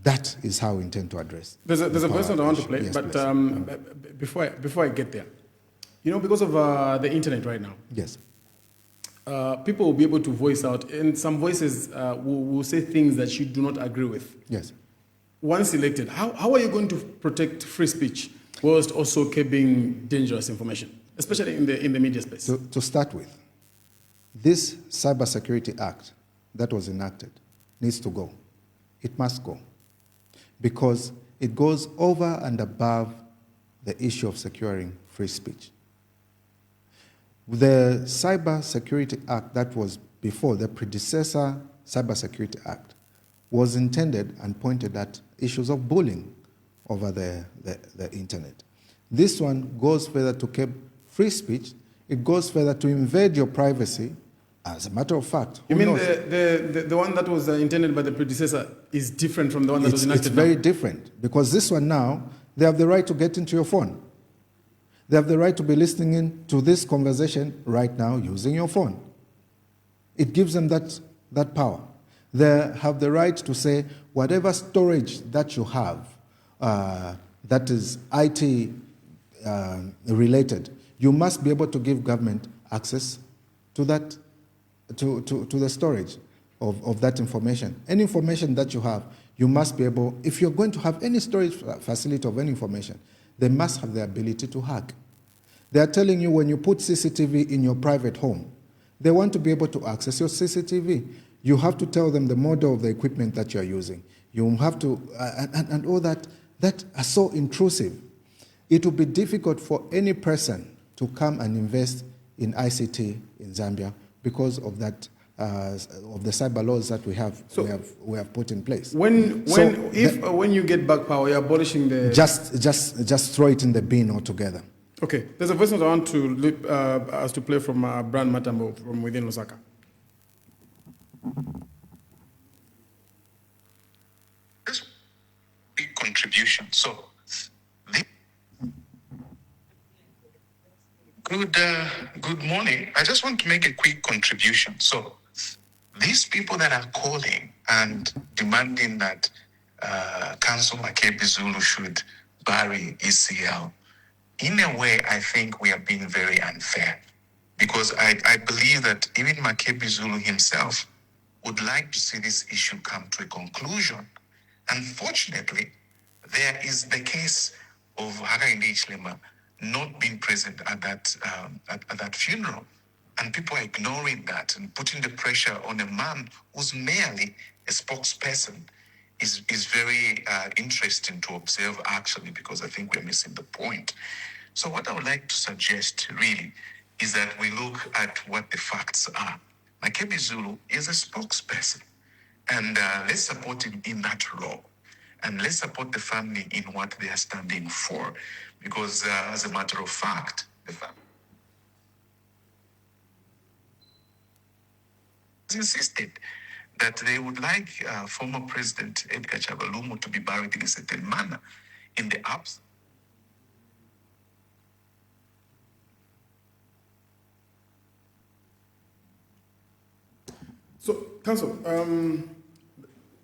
that is how we intend to address. There's a question I want to play, yes, but before I get there, because of the internet right now, yes, people will be able to voice out, and some voices will say things that you do not agree with. Yes. Once elected, how are you going to protect free speech whilst also keeping dangerous information, especially in the media space? To start with, this Cybersecurity Act that was enacted needs to go. It must go. Because it goes over and above the issue of securing free speech. The Cybersecurity Act that was before, the predecessor Cybersecurity Act, was intended and pointed at issues of bullying over the internet. This one goes further to keep free speech. It goes further to invade your privacy. As a matter of fact, you mean the one that was intended by the predecessor is different from the one that was enacted? It's very different, because this one now, they have the right to get into your phone. They have the right to be listening in to this conversation right now using your phone. It gives them that power. They have the right to say whatever storage that you have that is IT related, you must be able to give government access to that, to the storage of that information. Any information that you have, you must be able, if you're going to have any storage facility of any information, they must have the ability to hack. They are telling you when you put CCTV in your private home, they want to be able to access your CCTV. You have to tell them the model of the equipment that you're using. You have to, and all that are so intrusive. It will be difficult for any person to come and invest in ICT in Zambia because of that, of the cyber laws that we have put in place. When you get back power, you're abolishing the... Just throw it in the bin altogether. Okay, there's a voice I want us to play from Brian Matambo from within Lusaka. This big contribution. So, good morning. I just want to make a quick contribution. So, these people that are calling and demanding that Council Makebi Zulu should bury ECL, in a way, I think we are being very unfair, because I believe that even Makebi Zulu himself would like to see this issue come to a conclusion. Unfortunately, There is the case of Hakainde Hichilema not being present at that funeral. And people are ignoring that and putting the pressure on a man who's merely a spokesperson is very interesting to observe, actually, because I think we're missing the point. So what I would like to suggest, really, is that we look at what the facts are. Makebi Zulu is a spokesperson, and let's support him in that role. And let's support the family in what they are standing for. Because as a matter of fact, the family insisted that they would like former President Edgar Chavalumo to be buried in a certain manner in the absence. So, Council,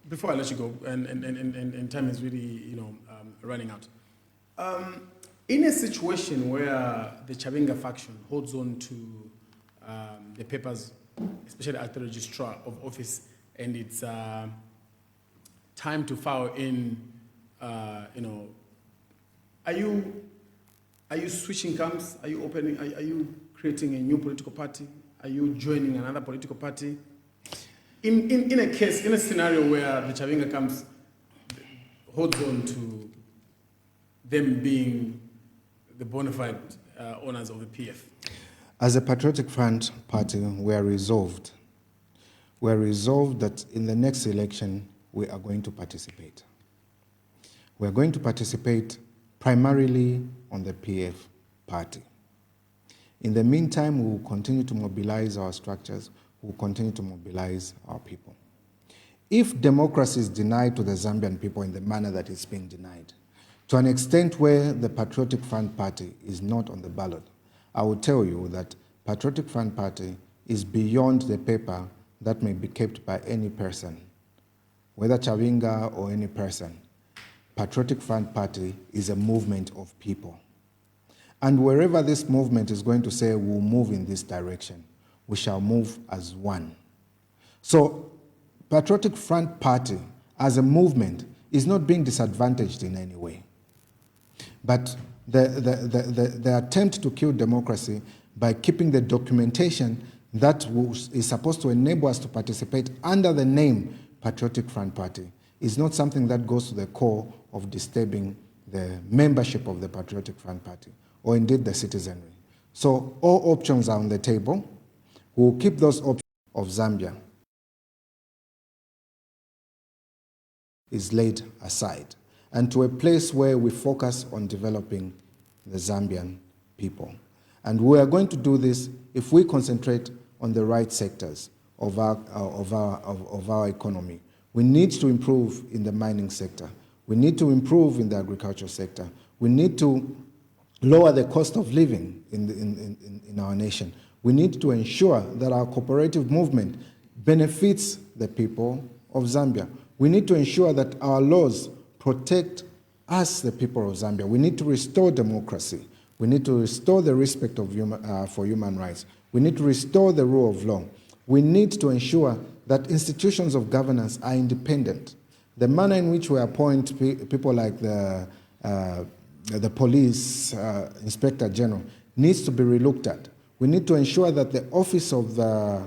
before I let you go, and time is really, running out. In a situation where the Chavinga faction holds on to the papers, especially at the registrar of office, and it's time to file in, are you switching camps? Are you opening? Are you creating a new political party? Are you joining another political party? In a case, in a scenario where the Chavinga camps holds on to them being the bona fide owners of the PF? As a Patriotic Front party, we are resolved. We are resolved that in the next election, we are going to participate. We are going to participate primarily on the PF party. In the meantime, we will continue to mobilize our structures. We will continue to mobilize our people. If democracy is denied to the Zambian people in the manner that it's being denied, to an extent where the Patriotic Front Party is not on the ballot, I will tell you that Patriotic Front Party is beyond the paper that may be kept by any person, whether Chavinga or any person. Patriotic Front Party is a movement of people. And wherever this movement is going to say we'll move in this direction, we shall move as one. So Patriotic Front Party as a movement is not being disadvantaged in any way. But the attempt to kill democracy by keeping the documentation that is supposed to enable us to participate under the name Patriotic Front Party is not something that goes to the core of disturbing the membership of the Patriotic Front Party, or indeed the citizenry. So all options are on the table. We'll keep those options of Zambia is laid aside, and to a place where we focus on developing the Zambian people. And we are going to do this if we concentrate on the right sectors of our economy. We need to improve in the mining sector. We need to improve in the agriculture sector. We need to lower the cost of living in our nation. We need to ensure that our cooperative movement benefits the people of Zambia. We need to ensure that our laws protect us, the people of Zambia. We need to restore democracy. We need to restore the respect of for human rights. We need to restore the rule of law. We need to ensure that institutions of governance are independent. The manner in which we appoint people like the police inspector general needs to be relooked at. We need to ensure that the office of the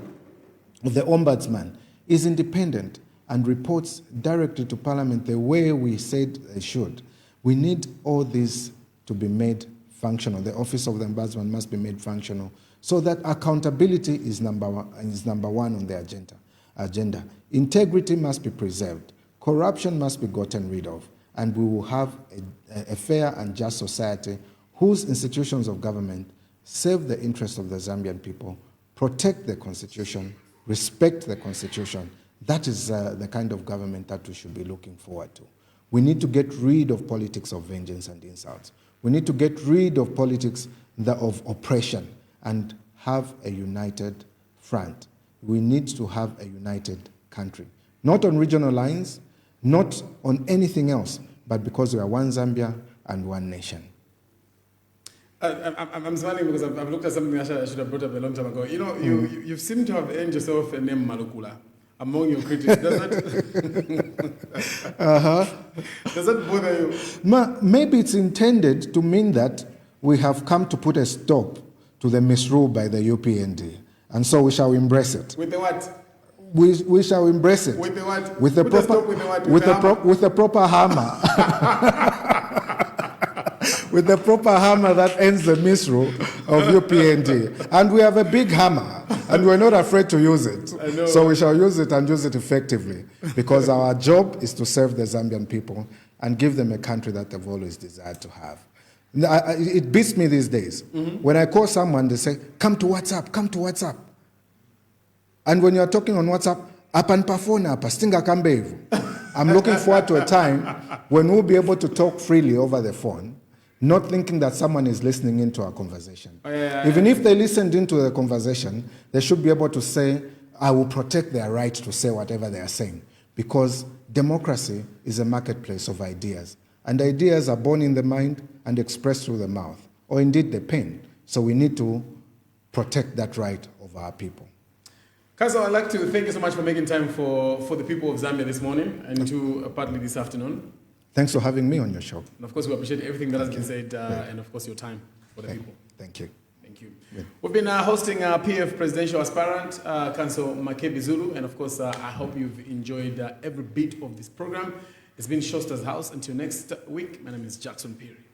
ombudsman is independent and reports directly to Parliament the way we said they should. We need all this to be made functional. The office of the ombudsman must be made functional so that accountability is number one on the agenda. Integrity must be preserved. Corruption must be gotten rid of. And we will have a fair and just society whose institutions of government serve the interests of the Zambian people, protect the Constitution, respect the Constitution. That is the kind of government that we should be looking forward to. We need to get rid of politics of vengeance and insults. We need to get rid of politics of oppression and have a united front. We need to have a united country. Not on regional lines, not on anything else, but because we are one Zambia and one nation. I'm smiling because I've looked at something I should have brought up a long time ago. You know, you seem to have earned yourself a name Malukula. among your critics. Does that, does that bother you? Maybe it's intended to mean that we have come to put a stop to the misrule by the UPND. And so we shall embrace it. With the what? We shall embrace it. With the what? With the Put a proper, stop with the what? with the proper hammer. With the proper hammer that ends the misrule of UPND. And we have a big hammer, and we're not afraid to use it. So we shall use it and use it effectively, because our job is to serve the Zambian people and give them a country that they've always desired to have. It beats me these days. When I call someone, they say, come to WhatsApp, come to WhatsApp. And when you're talking on WhatsApp, I'm looking forward to a time when we'll be able to talk freely over the phone, not thinking that someone is listening into our conversation. Even if they listened into the conversation, they should be able to say, I will protect their right to say whatever they are saying, because democracy is a marketplace of ideas. And ideas are born in the mind and expressed through the mouth, or indeed the pen. So we need to protect that right of our people. Council, I'd like to thank you so much for making time for the people of Zambia this morning and partly this afternoon. Thanks for having me on your show. And of course, we appreciate everything that has been said and of course your time for the people. Thank you. Thank you. We've been hosting PF presidential aspirant, Council Makebi Zulu, and of course, I hope you've enjoyed every bit of this program. It's been Showstar's House. Until next week, my name is Jackson Peary.